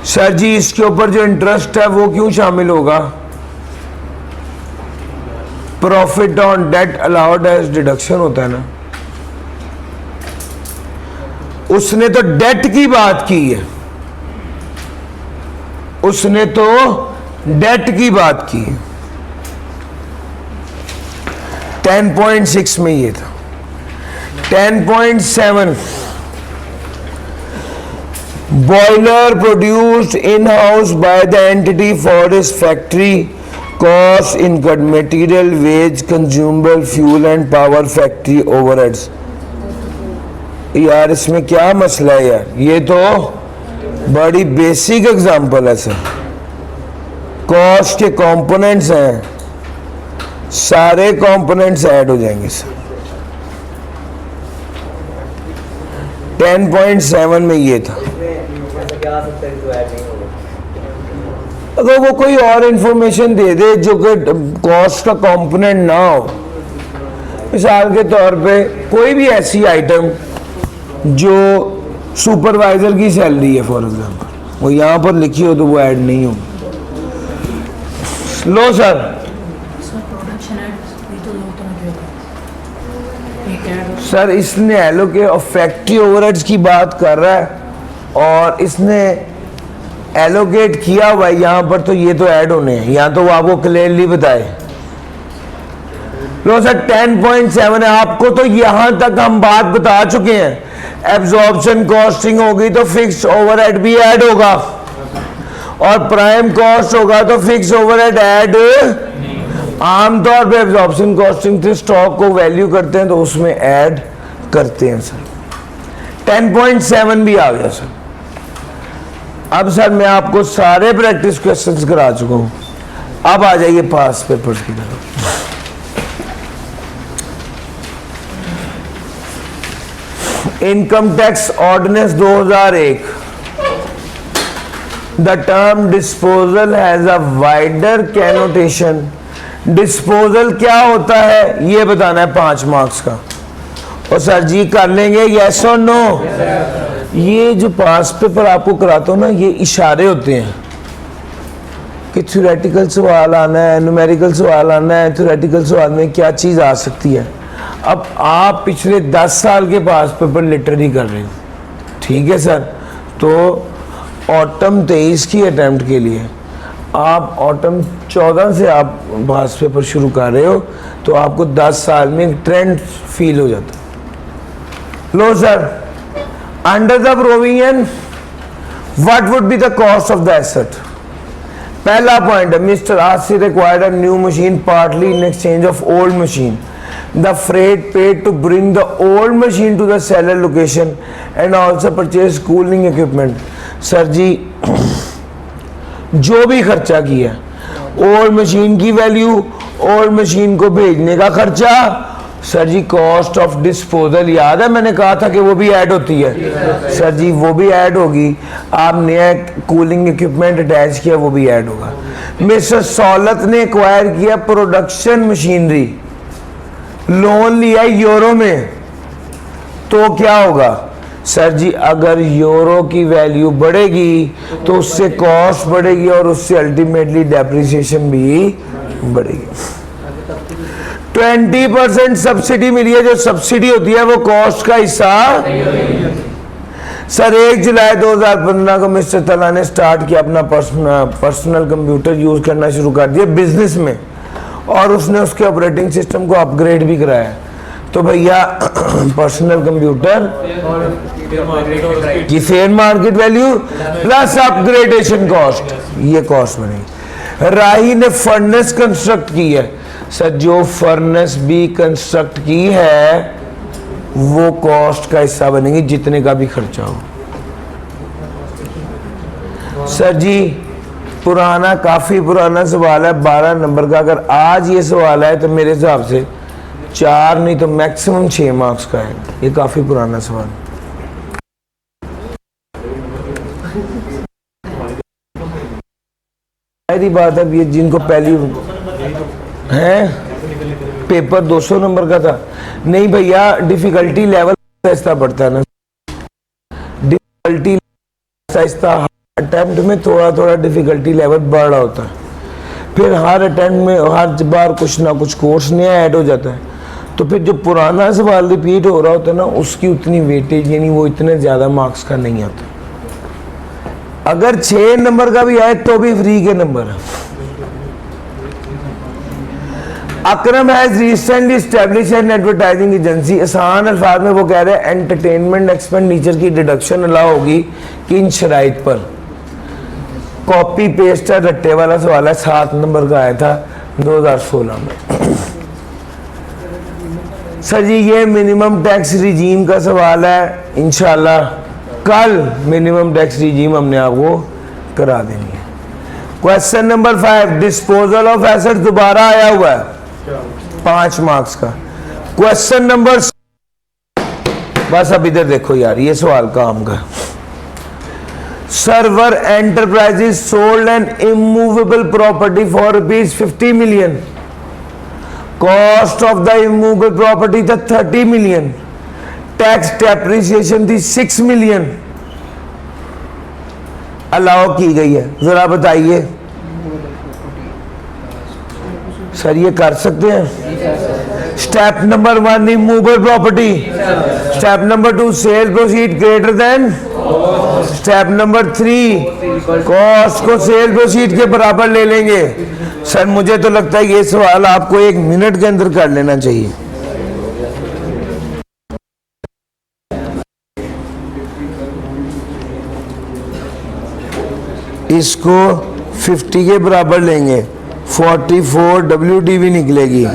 सर जी इसके ऊपर जो इंटरेस्ट है वो क्यों शामिल होगा? Profit on debt allowed as deduction होता है ना। उसने तो डेट की बात की है, उसने तो डेट की बात की है। 10.6 में ये था। 10.7 boiler produced in house by the entity for इस factory, cost incurred material wage consumable fuel and power factory overheads. यार इसमें क्या मसला है यार? ये तो बड़ी बेसिक एग्जांपल है सर। कॉस्ट के कंपोनेंट्स हैं, सारे कंपोनेंट्स ऐड हो जाएंगे सर। 10.7 में ये था। अगर वो कोई और इंफॉर्मेशन दे दे जो कि कॉस्ट का कंपोनेंट ना हो, मिसाल के तौर पे कोई भी ऐसी आइटम जो सुपरवाइजर की सैलरी है फॉर एग्जांपल, वो यहाँ पर लिखी हो तो वो ऐड नहीं हो। लो सर, सर इसने एलोकेट और फैक्ट्री ओवरहेड्स की बात कर रहा है और इसने एलोकेट किया हुआ है यहाँ पर, तो ये तो ऐड होने हैं, यहाँ तो वो आपको क्लियरली बताए। लो सर 10.7 है। आपको तो यहां तक हम बात बता चुके हैं, एब्जॉर्प्शन कॉस्टिंग होगी तो फिक्स ओवरहेड भी ऐड होगा, और प्राइम कॉस्ट होगा तो फिक्स ओवरहेड ऐड। आमतौर पे एब्जॉर्प्शन कॉस्टिंग से स्टॉक को वैल्यू करते हैं तो उसमें ऐड करते हैं सर। 10.7 भी आ गया सर। अब सर मैं आपको सारे प्रैक्टिस क्वेश्चंस करा चुका हूं, अब आ जाइए पास पेपर्स की तरफ। Income tax ordinance 2001, the term disposal has a wider connotation. Disposal क्या होता है ये बताना है 5 मार्क्स का, और सर जी कर लेंगे यस और नो। ये जो पास पेपर आपको कराता हूं ना, ये इशारे होते हैं कि थ्योरेटिकल सवाल आना है, न्यूमेरिकल सवाल आना है, थ्योरेटिकल सवाल में क्या चीज़ आ सकती है। अब आप पिछले 10 साल के पास पेपर लिटरली कर रहे हो, ठीक है सर। तो ऑटम 23 की अटेम्प्ट के लिए आप ऑटम 14 से आप पास पेपर शुरू कर रहे हो, तो आपको 10 साल में ट्रेंड फील हो जाता है। लो sir, under the provision what would be the cost of the asset. पहला पॉइंट है, mister Asif required a new machine partly in exchange of old machine. the freight paid to bring the old machine to the seller location and also purchase cooling equipment. Sir जी जो भी खर्चा किया, old machine की वैल्यू, old machine को भेजने का खर्चा, सर जी कॉस्ट ऑफ डिस्पोजल याद है मैंने कहा था कि वो भी ऐड होती है, सर जी वो भी ऐड होगी। आप नया कूलिंग इक्विपमेंट अटैच किया वो भी ऐड होगा। मिस्टर सौलत ने एक्वायर किया प्रोडक्शन मशीनरी, लोन लिया यूरो में, तो क्या होगा सर जी? अगर यूरो की वैल्यू बढ़ेगी तो उससे कॉस्ट बढ़ेगी और उससे अल्टीमेटली डेप्रिसिएशन भी बढ़ेगी। 20% सब्सिडी मिली है, जो सब्सिडी होती है वो कॉस्ट का हिस्सा। सर 1 जुलाई 2015 को मिस्टर तला ने स्टार्ट किया अपना पर्सनल कंप्यूटर यूज करना शुरू कर दिया बिजनेस में, और उसने उसके ऑपरेटिंग सिस्टम को अपग्रेड भी कराया। तो भैया पर्सनल कंप्यूटर की fair market value plus upgradation cost, ये कॉस्ट बनेगी। राही ने फर्नेस कंस्ट्रक्ट की है, सर जो फर्नेस भी कंस्ट्रक्ट की है वो कॉस्ट का हिस्सा बनेगी जितने का भी खर्चा हो। सर जी पुराना, काफी पुराना सवाल है, 12 नंबर का। अगर आज ये सवाल है तो मेरे हिसाब से 4 नहीं तो मैक्सिमम 6 मार्क्स का है, ये काफी पुराना सवाल। सारी बात है, ये जिनको पहली है पेपर 200 नंबर का था, नहीं भैया डिफिकल्टी लेवल ऐसा बढ़ता है ना, डिफिकल्टी ऐसा अटेम्प्ट में थोड़ा थोड़ा डिफिकल्टी लेवल बढ़ रहा होता है, फिर हर अटेम्प्ट में हर बार कुछ ना कुछ कोर्स नया ऐड हो जाता है, तो फिर जो पुराना सवाल रिपीट हो रहा होता है ना उसकी उतनी वेटेज यानी वो इतने ज्यादा मार्क्स का नहीं आता। अगर 6 नंबर का भी आए तो भी फ्री के नंबर है। Akram has recently establish an advertising agency. आसान अल्फाज में वो कह रहे हैं एंटरटेनमेंट एक्सपेंडिचर की डिडक्शन अलाउ होगी किन शराइत पर। कॉपी पेस्ट है, रट्टे वाला सवाल है, 7 नंबर का आया था 2016 में। सर जी ये मिनिमम टैक्स रिजीम का सवाल है, इंशाल्लाह कल मिनिमम टैक्स रिजीम हमने आपको करा देनी है। Question number 5 disposal of asset दोबारा आया हुआ है 5 मार्क्स का। क्वेश्चन नंबर, बस अब इधर देखो यार ये सवाल काम का। Server enterprises sold N immovable property for ₹50 million. Cost of the immovable property था 30 मिलियन, टैक्स डेप्रिसिएशन थी 6 मिलियन अलाउ की गई है। जरा बताइए सर ये कर सकते हैं? Step number 1 immovable property, step number 2 sale proceed greater then, step number 3 cost को सेल प्रोसीड के बराबर ले लेंगे। सर मुझे तो लगता है ये सवाल आपको 1 मिनट के अंदर कर लेना चाहिए। इसको 50 के बराबर लेंगे, 44 WDV निकलेगी।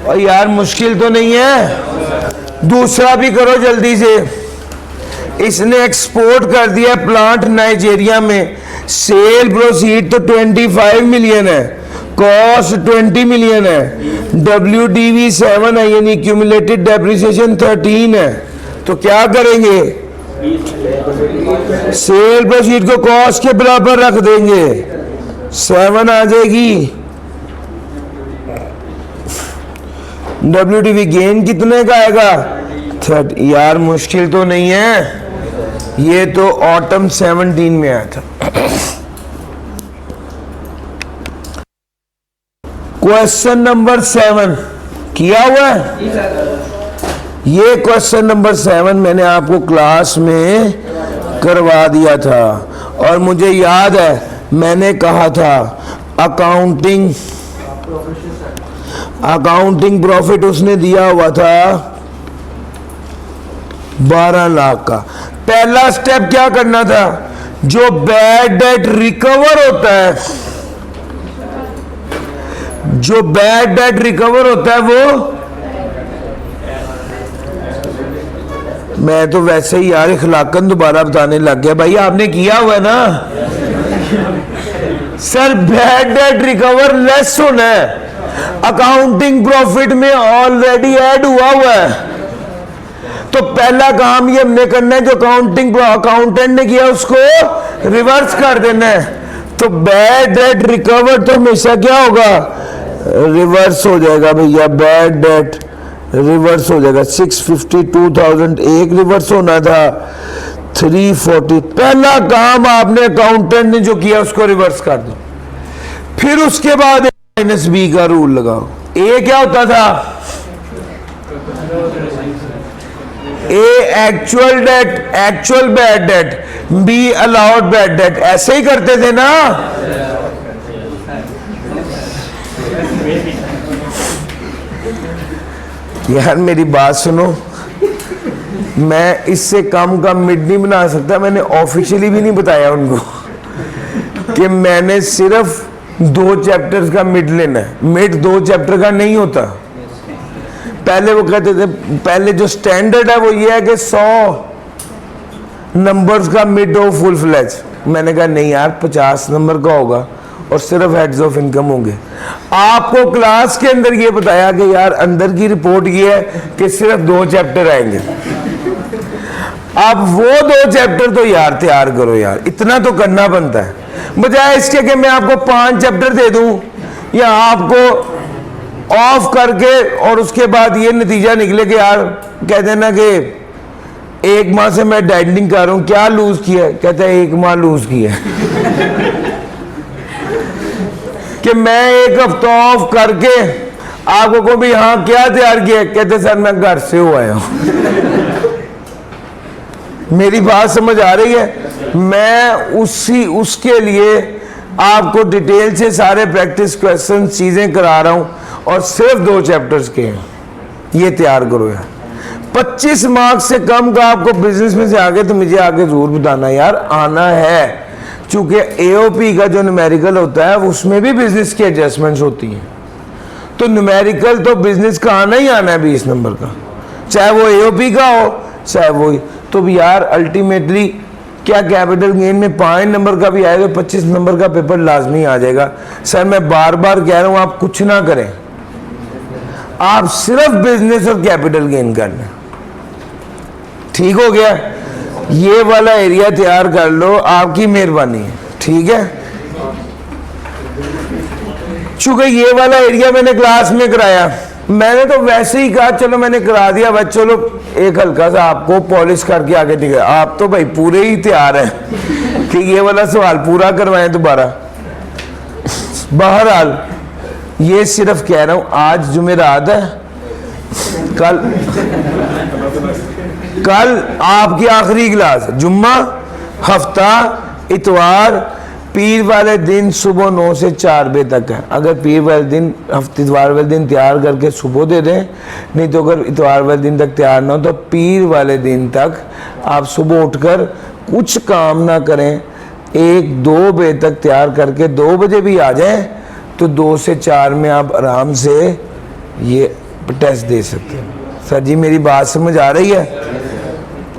और यार मुश्किल तो नहीं है, दूसरा भी करो जल्दी से। इसने एक्सपोर्ट कर दिया प्लांट नाइजीरिया में, सेल प्रोसीड तो 25 मिलियन है, कॉस्ट 20 मिलियन है, WDV 7 है यानी क्यूमुलेटेड डेप्रिसिएशन 13 है। तो क्या करेंगे? सेल प्रोसीड को कॉस्ट के बराबर रख देंगे, 7 आ जाएगी। WDV गेन कितने का आएगा? 30। यार मुश्किल तो नहीं है, ये तो ऑटम 17 में आया था। क्वेश्चन नंबर 7 किया हुआ है। ये क्वेश्चन नंबर 7 मैंने आपको क्लास में करवा दिया था और मुझे याद है मैंने कहा था अकाउंटिंग प्रॉफिट उसने दिया हुआ था 12 लाख का। पहला स्टेप क्या करना था? जो बैड डेट रिकवर होता है, जो बैड डेट रिकवर होता है वो, मैं तो वैसे ही यार इखलाकन दोबारा बताने लग गया। भाई आपने किया हुआ है ना sir, bad date recover less होना है, अकाउंटिंग प्रॉफिट में ऑलरेडी ऐड हुआ है। तो पहला काम ये हमने करना है, जो अकाउंटेंट ने किया उसको रिवर्स कर देना है। तो बैड डेट रिकवर तो हमेशा क्या होगा, रिवर्स हो जाएगा भैया। बैड डेट रिवर्स हो जाएगा। 652,000 एक रिवर्स होना था, 340। पहला काम आपने अकाउंटेंट ने जो किया उसको रिवर्स कर दो। फिर उसके बाद -B का रूल लगाओ। ए क्या होता था, A actual debt, actual bad debt, B allowed bad debt. ऐसे ही करते थे ना। यार मेरी बात सुनो, मैं इससे कम का मिड नहीं बना सकता। मैंने ऑफिशियली भी नहीं बताया उनको कि मैंने सिर्फ 2 चैप्टर्स का मिड लेना है। मिड 2 चैप्टर का नहीं होता। पहले वो कहते थे, पहले जो स्टैंडर्ड है वो ये है कि 100 नंबर्स का मिड हो फुल फ्लैज। मैंने कहा नहीं यार, 50 नंबर का होगा और सिर्फ हेड्स ऑफ इनकम होंगे। आपको क्लास के अंदर ये बताया कि यार अंदर की रिपोर्ट ये है कि सिर्फ 2 चैप्टर आएंगे। अब वो 2 चैप्टर तो यार तैयार करो यार, इतना तो करना बनता है। बजाय इसके कि मैं आपको 5 चैप्टर दे दूं या आपको ऑफ करके और उसके बाद ये नतीजा निकले कि यार कह देना कि 1 माह से मैं डाइटिंग कर रहा हूं, क्या लूज किया, कहते हैं 1 माह लूज किया कि मैं 1 हफ्ता ऑफ करके आपको को भी हाँ क्या तैयार किया, कहते सर मैं घर से हो आया हूं। मेरी बात समझ आ रही है। मैं उसके लिए आपको डिटेल से सारे प्रैक्टिस क्वेश्चन चीजें करा रहा हूं और सिर्फ 2 चैप्टर्स के हैं, ये तैयार करो यार। 25 मार्क्स से कम का आपको बिजनेस में से आगे तो मुझे आगे जरूर बताना यार, आना है। चूंकि एओपी का जो न्यूमेरिकल होता है उसमें भी बिजनेस की एडजस्टमेंट्स होती हैं, तो न्यूमेरिकल तो बिजनेस का आना ही आना है 20 नंबर का, चाहे वो एओपी का हो चाहे वो। तो भी यार अल्टीमेटली क्या कैपिटल गेन में 5 नंबर का भी आएगा, 25 नंबर का पेपर लाजमी आ जाएगा। सर मैं बार बार कह रहा हूं आप कुछ ना करें, आप सिर्फ बिजनेस और कैपिटल गेन कर लें। ठीक हो गया, ये वाला एरिया तैयार कर लो, आपकी मेहरबानी है। ठीक है, चूंकि ये वाला एरिया मैंने क्लास में कराया, मैंने तो वैसे ही कहा चलो मैंने करा दिया बस, चलो एक हल्का सा आपको पॉलिश करके आगे दिखा। आप तो भाई पूरे ही तैयार हैं कि ये वाला सवाल पूरा करवाएं दोबारा। बहरहाल ये सिर्फ कह रहा हूं, आज जुमेरात है, कल आपकी आखिरी क्लास, जुम्मा, हफ्ता, इतवार, पीर वाले दिन सुबह 9 से 4 बजे तक है। अगर पीर वाले दिन इतवार वाले दिन तैयार करके सुबह दे दें, नहीं तो अगर इतवार वाले दिन तक तैयार ना हो तो पीर वाले दिन तक आप सुबह उठकर कुछ काम ना करें, 1-2 बजे तक तैयार करके 2 बजे भी आ जाएं तो 2 से 4 में आप आराम से ये टेस्ट दे सकते हैं। सर जी मेरी बात समझ आ रही है?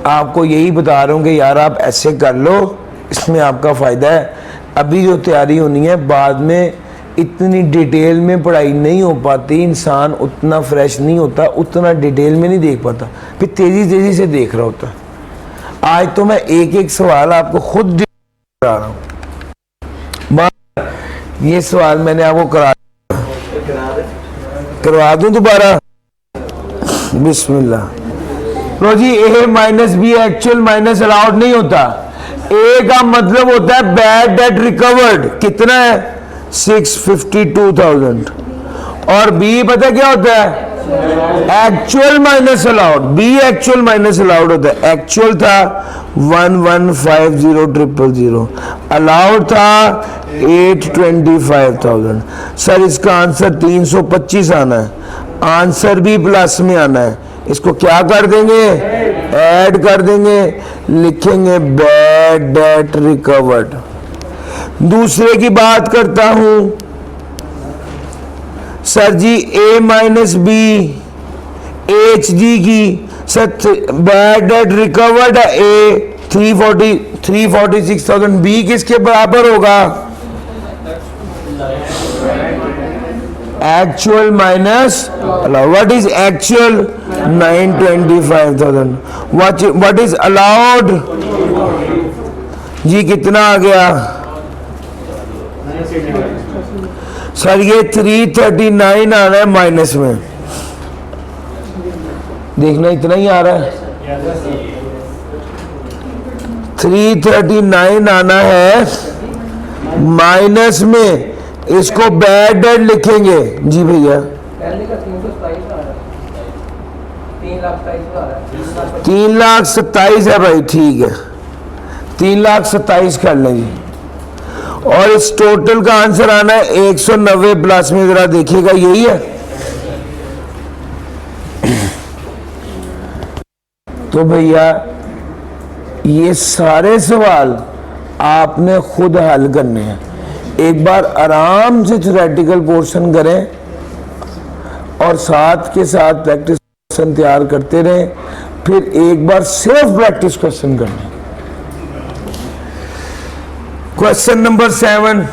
आपको यही बता रहा हूँ कि यार आप ऐसे कर लो, इसमें आपका फ़ायदा है। अभी जो तैयारी होनी है, बाद में इतनी डिटेल में पढ़ाई नहीं हो पाती, इंसान उतना फ्रेश नहीं होता, उतना डिटेल में नहीं देख पाता, फिर तेज़ी से देख रहा होता। आज तो मैं एक सवाल आपको खुद करा रहा हूँ। ये सवाल मैंने आपको करवा दूं दोबारा। बिस्मिल्लाह। तो जी A minus B actual minus allowed नहीं होता। ए का मतलब होता है बैड डेट रिकवर्ड, कितना है 652,000, और बी पता क्या होता है actual minus allowed. B actual minus allowed होता है। एक्चुअल था 1,150,000, अलाउड था 825,000। सर इसका आंसर 325 आना है, आंसर भी प्लस में आना है। इसको क्या कर देंगे, ऐड कर देंगे, लिखेंगे बैड डेट रिकवर्ड। दूसरे की बात करता हूं, सर जी A minus B H D की sir bad debt recovered A 346,000 B किसके बराबर होगा? Actual minus what is actual 925,000 what is allowed जी कितना आ गया सर? ये 339 आ रहा है माइनस में, देखना इतना ही आ रहा है। 339 आना है माइनस में, इसको बैड डेट लिखेंगे जी भैया। पहले का 327 आ रहा है, 3,27,000 आ रहा है, 3,27,000 है भाई, ठीक है 3,27,000 कर लें जी। और इस टोटल का आंसर आना है 190 प्लस में, जरा देखिएगा यही है। तो भैया ये सारे सवाल आपने खुद हल करने हैं। एक बार आराम से थ्योरेटिकल पोर्शन करें और साथ के साथ प्रैक्टिस क्वेश्चन तैयार करते रहें, फिर एक बार सिर्फ प्रैक्टिस क्वेश्चन करना। क्वेश्चन नंबर 7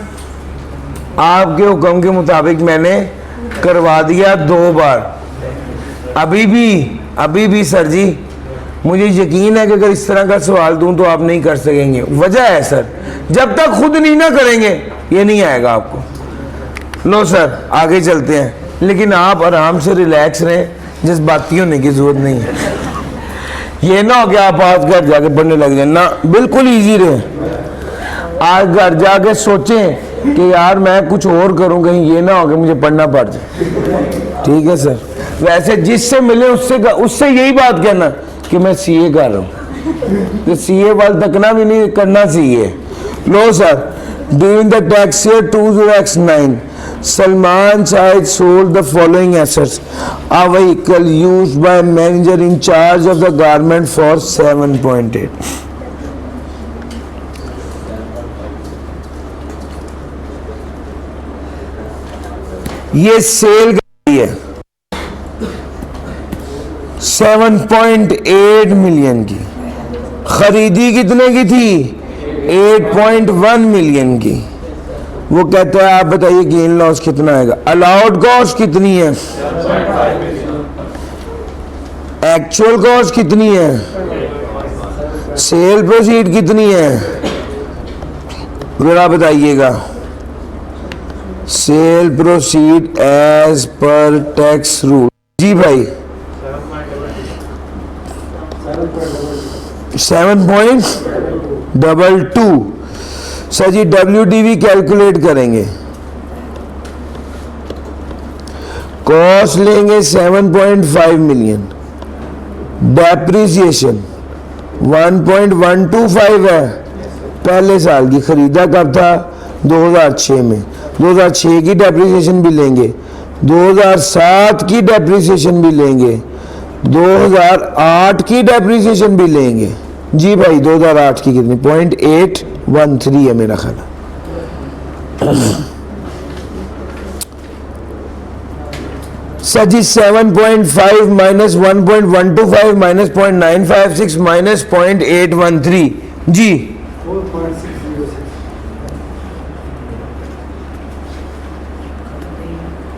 आपके हुक्म के मुताबिक मैंने करवा दिया 2 बार। अभी भी सर जी मुझे यकीन है कि अगर इस तरह का सवाल दूं तो आप नहीं कर सकेंगे। वजह है सर, जब तक खुद नहीं ना करेंगे ये नहीं आएगा आपको। लो सर आगे चलते हैं, लेकिन आप आराम से रिलैक्स रहें, जज्बाती होने की जरूरत नहीं है। ये ना हो कि आप आज घर जाके पढ़ने लग जाए ना, बिल्कुल ईजी रहे। आज घर जाके सोचें कि यार मैं कुछ और करूं, कहीं ये ना हो कि मुझे पढ़ना पड़ जाए। ठीक है सर। वैसे जिससे मिले उससे यही बात कहना कि मैं सीए कर रहा हूँ, तो सीए वाल तकना भी नहीं करना CA. Low sir, during the tax year 20X9 Salman Said sold the following assets: a vehicle used by manager in charge of the garment for 7.8. ये सेल गाड़ी है 7.8 मिलियन की, खरीदी कितने की थी? 8.1 मिलियन की। वो कहता है आप बताइए गेन लॉस कितना आएगा? अलाउड कॉस्ट कितनी है? एक्चुअल कॉस्ट कितनी है? सेल प्रोसीड कितनी है? जरा बताइएगा। Sale proceed as per tax rule जी भाई 7.22। सर जी WDV कैलकुलेट करेंगे, कॉस्ट लेंगे 7.5 मिलियन, डेप्रिसिएशन 1.125 है। पहले साल की, खरीदा कब था? 2006 में। 2006 की डेप्रिसिएशन भी लेंगे, 2007 की डेप्रिसिएशन भी लेंगे, 2008 की डेप्रिसिएशन भी लेंगे जी भाई। 2008 की कितनी? 0.813 है मेरा ख्याल। सर जी 7.5 माइनस 1.125 माइनस 0.956 माइनस 0.813 जी 4.606।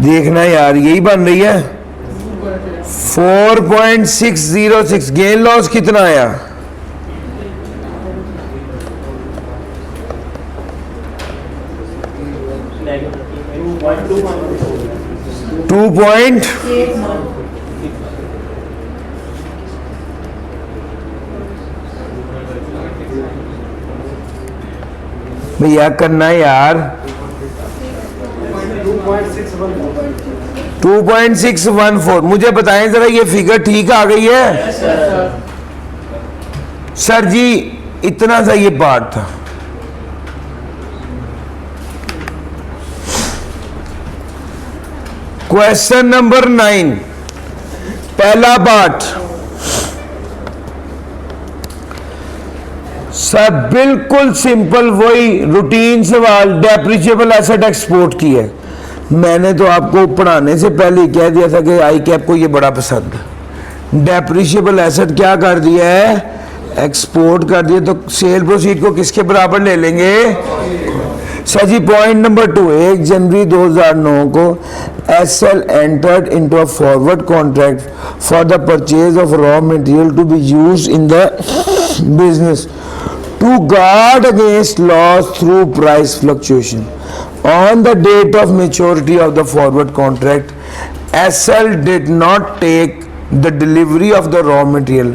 देखना यार यही बन रही है 4.606। गेन लॉस कितना आया? 2 पॉइंट भैया करना यार 2.614। मुझे बताएं जरा ये फिगर ठीक आ गई है? सर जी इतना सा ये पार्ट था। क्वेश्चन नंबर 9 पहला पार्ट। सर बिल्कुल सिंपल वही रूटीन सवाल, डेप्रिशिएबल एसेट एक्सपोर्ट की है। मैंने तो आपको पढ़ाने से पहले ही कह दिया था कि आई कैप को ये बड़ा पसंद है। डेप्रिशिएबल एसेट क्या कर दिया है, एक्सपोर्ट कर दिया, तो सेल प्रोसीड को किसके बराबर ले लेंगे। सर जी पॉइंट नंबर 2, 1 जनवरी 2009 को SL entered into a forward contract for the purchase of raw material to be used in the business to guard against loss through price fluctuation. On the date of maturity of the forward contract, SL did not take the delivery of the raw material,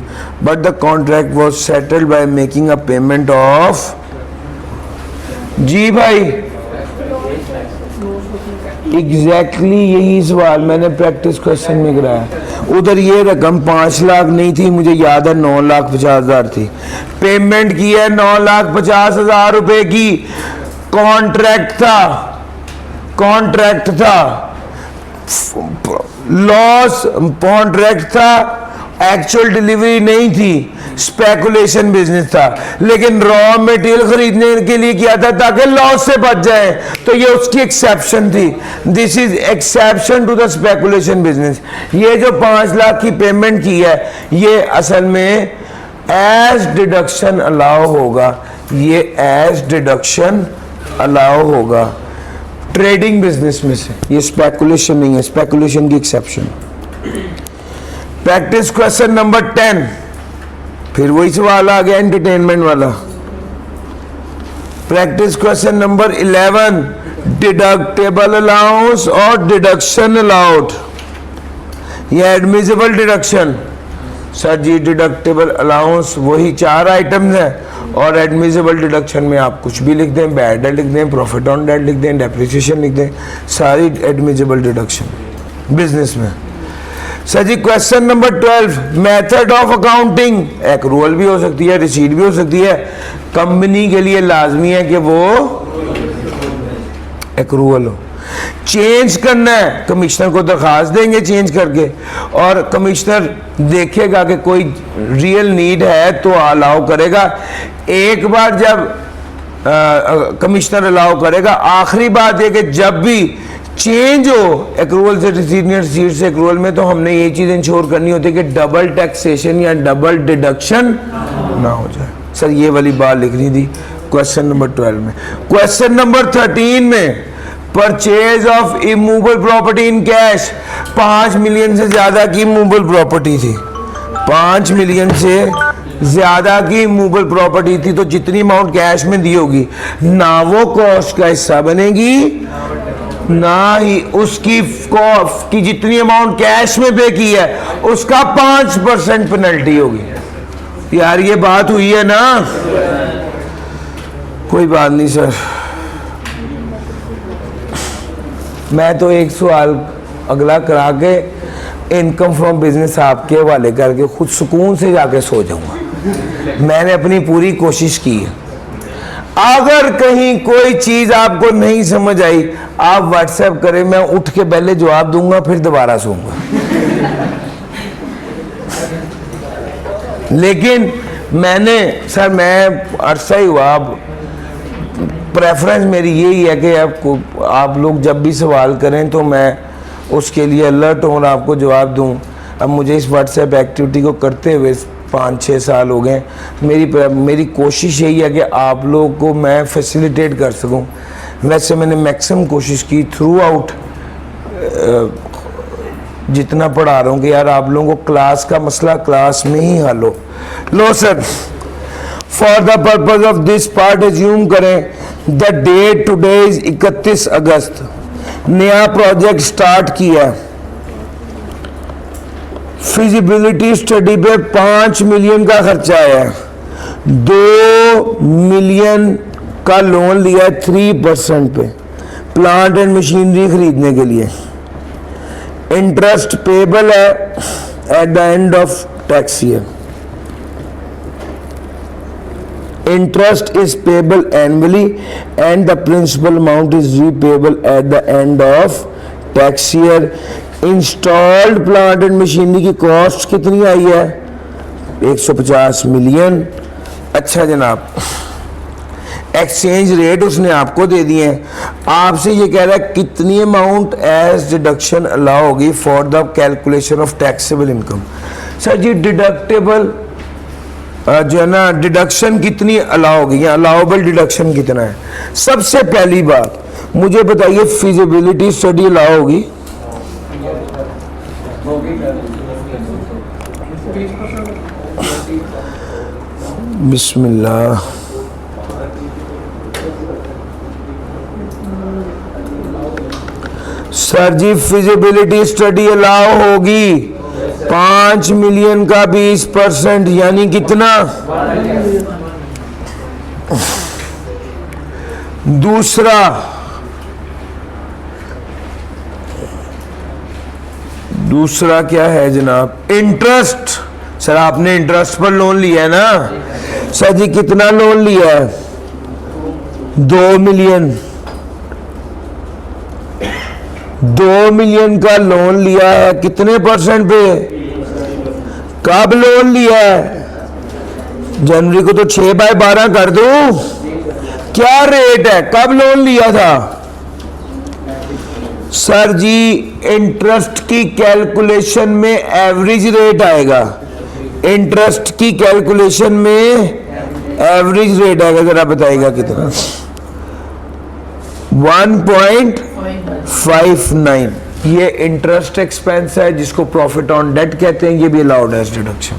but the contract was settled by making a payment of जी भाई exactly यही सवाल मैंने practice question में कराया। उधर ये रकम 5 लाख नहीं थी, मुझे याद है 9,50,000 थी। पेमेंट की है 9,50,000 रुपए की। कॉन्ट्रैक्ट था लॉस, कॉन्ट्रैक्ट था, एक्चुअल डिलीवरी नहीं थी, स्पेकुलेशन बिजनेस था, लेकिन रॉ मटेरियल खरीदने के लिए किया था ताकि लॉस से बच जाए, तो ये उसकी एक्सेप्शन थी। This is exception to the speculation business. ये जो 5 लाख की पेमेंट की है ये असल में एज डिडक्शन अलाउ होगा, ये एज डिडक्शन अलाउ होगा ट्रेडिंग बिजनेस में से, ये स्पेकुलेशन नहीं है, स्पेकुलेशन की एक्सेप्शन। प्रैक्टिस क्वेश्चन नंबर 10, फिर वही सवाल आ गया एंटरटेनमेंट वाला। Practice question number 11, deductible allowance और डिडक्शन अलाउड, ये एडमिसिबल डिडक्शन। सर जी डिडक्टेबल अलाउंस वही 4 आइटम्स हैं और एडमिसिबल डिडक्शन में आप कुछ भी लिख दें, बैड डेट लिख दें, प्रॉफिट ऑन डेट लिख दें, डेप्रिसिएशन लिख दें, सारी एडमिसिबल डिडक्शन बिजनेस में। सर जी question number 12, method of accounting, accrual भी हो सकती है, रिसीट भी हो सकती है। कंपनी के लिए लाजमी है कि वो एक्रूअल हो। चेंज करना है, कमिश्नर को दरखास्त देंगे चेंज करके, और कमिश्नर देखेगा कि कोई रियल नीड है तो अलाउ करेगा। एक बार जब कमिश्नर अलाउ करेगा, आखिरी बात है कि जब भी चेंज हो एक्रूअल से रिसीट या रिसीट से एक्रूअल में, तो हमने ये चीज इंश्योर करनी होती है कि डबल टैक्सेशन या डबल डिडक्शन ना हो जाए। सर ये वाली बात लिखनी थी क्वेश्चन नंबर 12 में। क्वेश्चन नंबर 13 में purchase of immovable property in cash, 5 million से ज्यादा की इमूवेबल प्रॉपर्टी थी, 5 मिलियन से ज्यादा की इमूवेबल प्रॉपर्टी थी, तो जितनी अमाउंट कैश में दी होगी ना वो कॉस्ट का हिस्सा बनेगी, ना ही उसकी कॉस्ट की जितनी अमाउंट कैश में पे की है उसका 5% पेनल्टी होगी। यार ये बात हुई है ना, कोई बात नहीं सर। मैं तो एक सवाल अगला करा के इनकम फ्रॉम बिजनेस आपके हवाले करके खुद सुकून से जाके सो जाऊंगा। मैंने अपनी पूरी कोशिश की है। अगर कहीं कोई चीज आपको नहीं समझ आई आप व्हाट्सएप करें, मैं उठ के पहले जवाब दूंगा फिर दोबारा सोऊंगा। लेकिन मैं अरसा ही हुआ, अब प्रेफरेंस मेरी यही है कि आप लोग जब भी सवाल करें तो मैं उसके लिए अलर्ट हूँ और आपको जवाब दूँ। अब मुझे इस व्हाट्सएप एक्टिविटी को करते हुए 5-6 साल हो गए। मेरी कोशिश यही है कि आप लोगों को मैं फैसिलिटेट कर सकूं। वैसे मैंने मैक्सिमम कोशिश की थ्रू आउट, जितना पढ़ा रहा हूँ कि यार आप लोगों को क्लास का मसला क्लास में ही हल हो। लो sir, for the purpose of this part assume करें द डेट टुडे इज 31 अगस्त, नया प्रोजेक्ट स्टार्ट किया, फिजिबिलिटी स्टडी पे 5 मिलियन का खर्चा आया, 2 मिलियन का लोन लिया 3% पे प्लांट एंड मशीनरी खरीदने के लिए। इंटरेस्ट पेबल है at the end of tax year. Interest is payable annually and the principal amount is repayable at the end of tax year. Installed plant and machinery की cost कितनी आई है? 150 million. अच्छा जनाब, exchange rate उसने आपको दे दिए हैं, आपसे ये कह रहा है कितनी अमाउंट एज डिडक्शन अलाउ होगी for the calculation of taxable income. Sir जी डिडक्टेबल जो है ना डिडक्शन कितनी अलाउ होगी या अलाउबल डिडक्शन कितना है। सबसे पहली बात मुझे बताइए फिजिबिलिटी स्टडी अलाउ होगी? बिस्मिल्लाह। सर जी फिजिबिलिटी स्टडी अलाउ होगी 5 मिलियन का 20% यानी कितना? दूसरा क्या है जनाब? इंटरेस्ट। सर आपने इंटरेस्ट पर लोन लिया है ना? सर जी कितना लोन लिया है? 2 मिलियन। 2 मिलियन का लोन लिया है, कितने परसेंट पे? कब लोन लिया है? जनवरी को तो 6/12 कर दूं। क्या रेट है? कब लोन लिया था? सर जी इंटरेस्ट की कैलकुलेशन में एवरेज रेट आएगा। इंटरेस्ट की कैलकुलेशन में एवरेज रेट आएगा, जरा बताइएगा कितना? 1.59। ये इंटरेस्ट एक्सपेंस है जिसको प्रॉफिट ऑन डेट कहते हैं, ये भी अलाउड है डिडक्शन।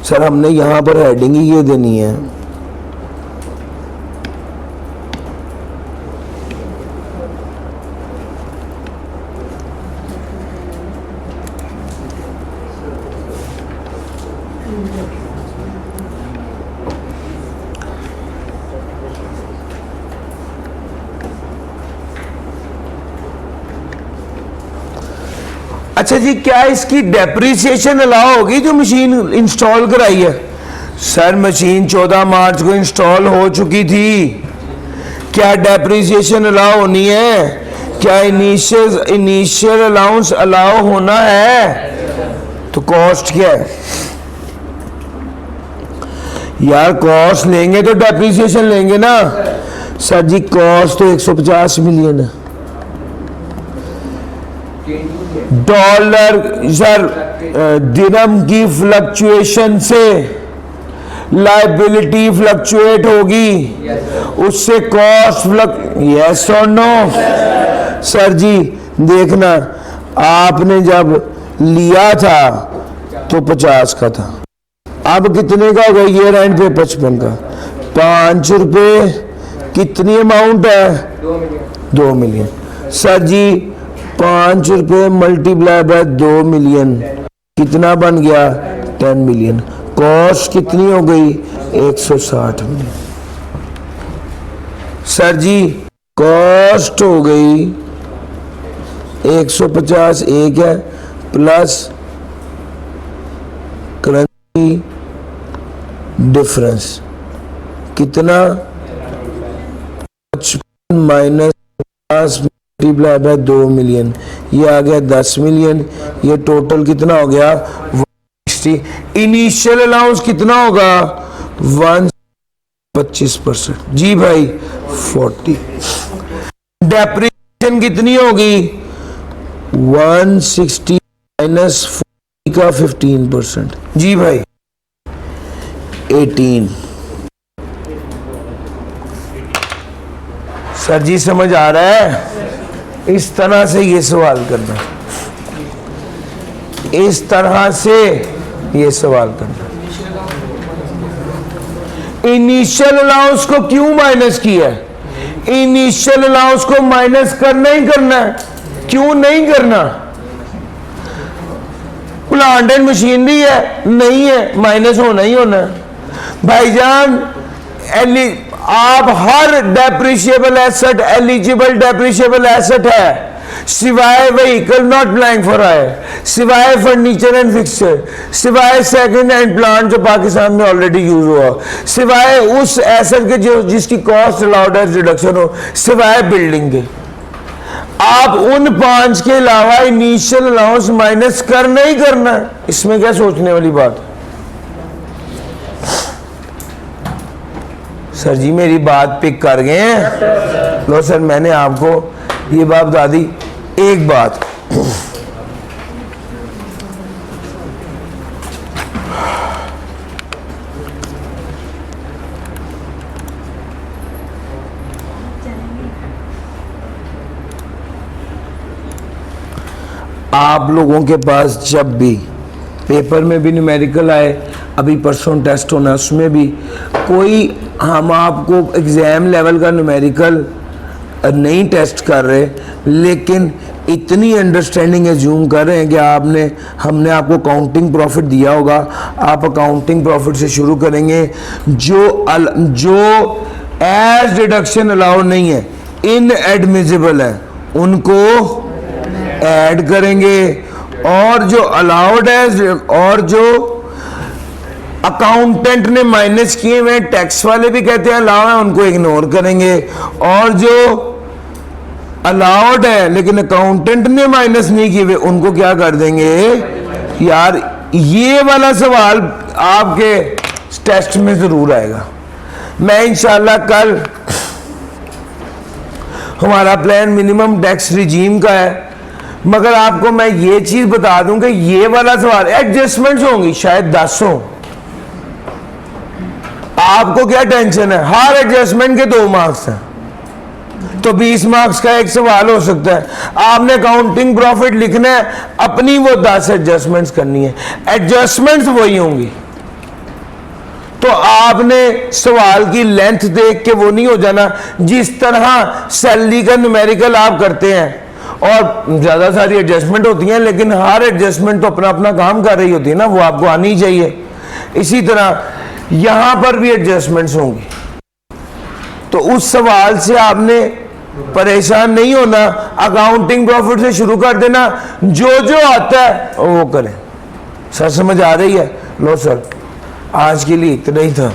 सर हमने यहां पर हेडिंग ही ये देनी है। अच्छा जी क्या इसकी डेप्रिसिएशन अलाउ होगी जो मशीन इंस्टॉल कराई है? सर मशीन 14 मार्च को इंस्टॉल हो चुकी थी, क्या डेप्रिसिएशन अलाउ होनी है? क्या इनिशियल अलाउंस अलाउ होना है? तो कॉस्ट क्या है यार? कॉस्ट लेंगे तो डेप्रिसिएशन लेंगे ना। सर जी कॉस्ट तो 150 मिलियन है। डॉलर सर दिरहम की फ्लक्चुएशन से लायबिलिटी फ्लक्चुएट होगी, उससे कॉस्ट यस और नो? सर जी देखना आपने जब लिया था तो 50 का था, अब कितने का होगा? ईयर एंड पे 55 का। 5 रुपए कितनी अमाउंट है? 2 मिलियन। सर जी 5 रुपए मल्टीप्लाई बाय 2 मिलियन कितना बन गया? 10 मिलियन। कॉस्ट कितनी हो गई? 160 मिलियन। सर जी कॉस्ट हो गई 150 एक है प्लस करेंसी डिफरेंस कितना? 55 माइनस 50 मल्टीप्लाई बाय 2 मिलियन, ये आ गया 10 मिलियन। ये टोटल कितना हो गया? 160। इनिशियल अलाउंस कितना होगा? 125%। जी भाई 40। डेप्रिसिएशन कितनी होगी? 160 माइनस 40 का 15%। जी भाई 18। सर जी समझ आ रहा है? इस तरह से ये सवाल करना, इस तरह से ये सवाल करना। इनिशियल अलाउंस को क्यों माइनस किया है? इनिशियल अलाउंस को माइनस करना ही करना है, क्यों नहीं करना? प्लांट एंड मशीनरी है, नहीं है, माइनस होना ही होना है। भाईजान आप हर depreciable asset eligible depreciable asset है, सिवाय vehicle not applying for hire, सिवाय फर्नीचर एंड फिक्सचर, सिवाय सेकंड हैंड प्लांट जो पाकिस्तान में ऑलरेडी यूज हुआ, सिवाय उस एसेट के जो जिसकी कॉस्ट अलाउड है रिडक्शन हो, सिवाय बिल्डिंग के। आप उन 5 के अलावा इनिशियल अलाउंस माइनस करना ही करना है, इसमें क्या सोचने वाली बात है? सर जी मेरी बात पिक कर गए हैं। लो सर मैंने आपको ये बात बता दी। एक बात, आप लोगों के पास जब भी पेपर में भी न्यूमेरिकल आए, अभी परसों टेस्ट होना उसमें भी कोई, हम आपको एग्ज़ाम लेवल का न्यूमेरिकल नहीं टेस्ट कर रहे, लेकिन इतनी अंडरस्टैंडिंग एज्यूम कर रहे हैं कि हमने आपको काउंटिंग प्रॉफिट दिया होगा, आप अकाउंटिंग प्रॉफिट से शुरू करेंगे। जो एज डिडक्शन अलाउड नहीं है, इनएडमिसिबल है, उनको ऐड करेंगे, और जो अलाउड है और जो अकाउंटेंट ने माइनस किए हुए टैक्स वाले भी कहते हैं अलाउड है, उनको इग्नोर करेंगे, और जो अलाउड है लेकिन अकाउंटेंट ने माइनस नहीं किए हुए उनको क्या कर देंगे। यार ये वाला सवाल आपके टेस्ट में जरूर आएगा। मैं इंशाल्लाह कल, हमारा प्लान मिनिमम टैक्स रिजीम का है, मगर आपको मैं ये चीज बता दूं कि ये वाला सवाल एडजस्टमेंट्स होंगी शायद 10 हो। आपको क्या टेंशन है, हर एडजस्टमेंट के 2 मार्क्स हैं, तो 20 मार्क्स का एक सवाल हो सकता है। आपने काउंटिंग प्रॉफिट लिखना है, अपनी वो 10 एडजस्टमेंट्स करनी है, एडजस्टमेंट्स वही होंगी। तो आपने सवाल की लेंथ देख के वो नहीं हो जाना। जिस तरह सैलरी का न्यूमेरिकल आप करते हैं और ज्यादा सारी एडजस्टमेंट होती हैं, लेकिन हर एडजस्टमेंट तो अपना अपना काम कर रही होती है ना, वो आपको आनी चाहिए। इसी तरह यहां पर भी एडजस्टमेंट्स होंगी, तो उस सवाल से आपने परेशान नहीं होना, अकाउंटिंग प्रॉफिट से शुरू कर देना, जो जो आता है वो करें। सर समझ आ रही है? लो सर आज के लिए इतना ही था।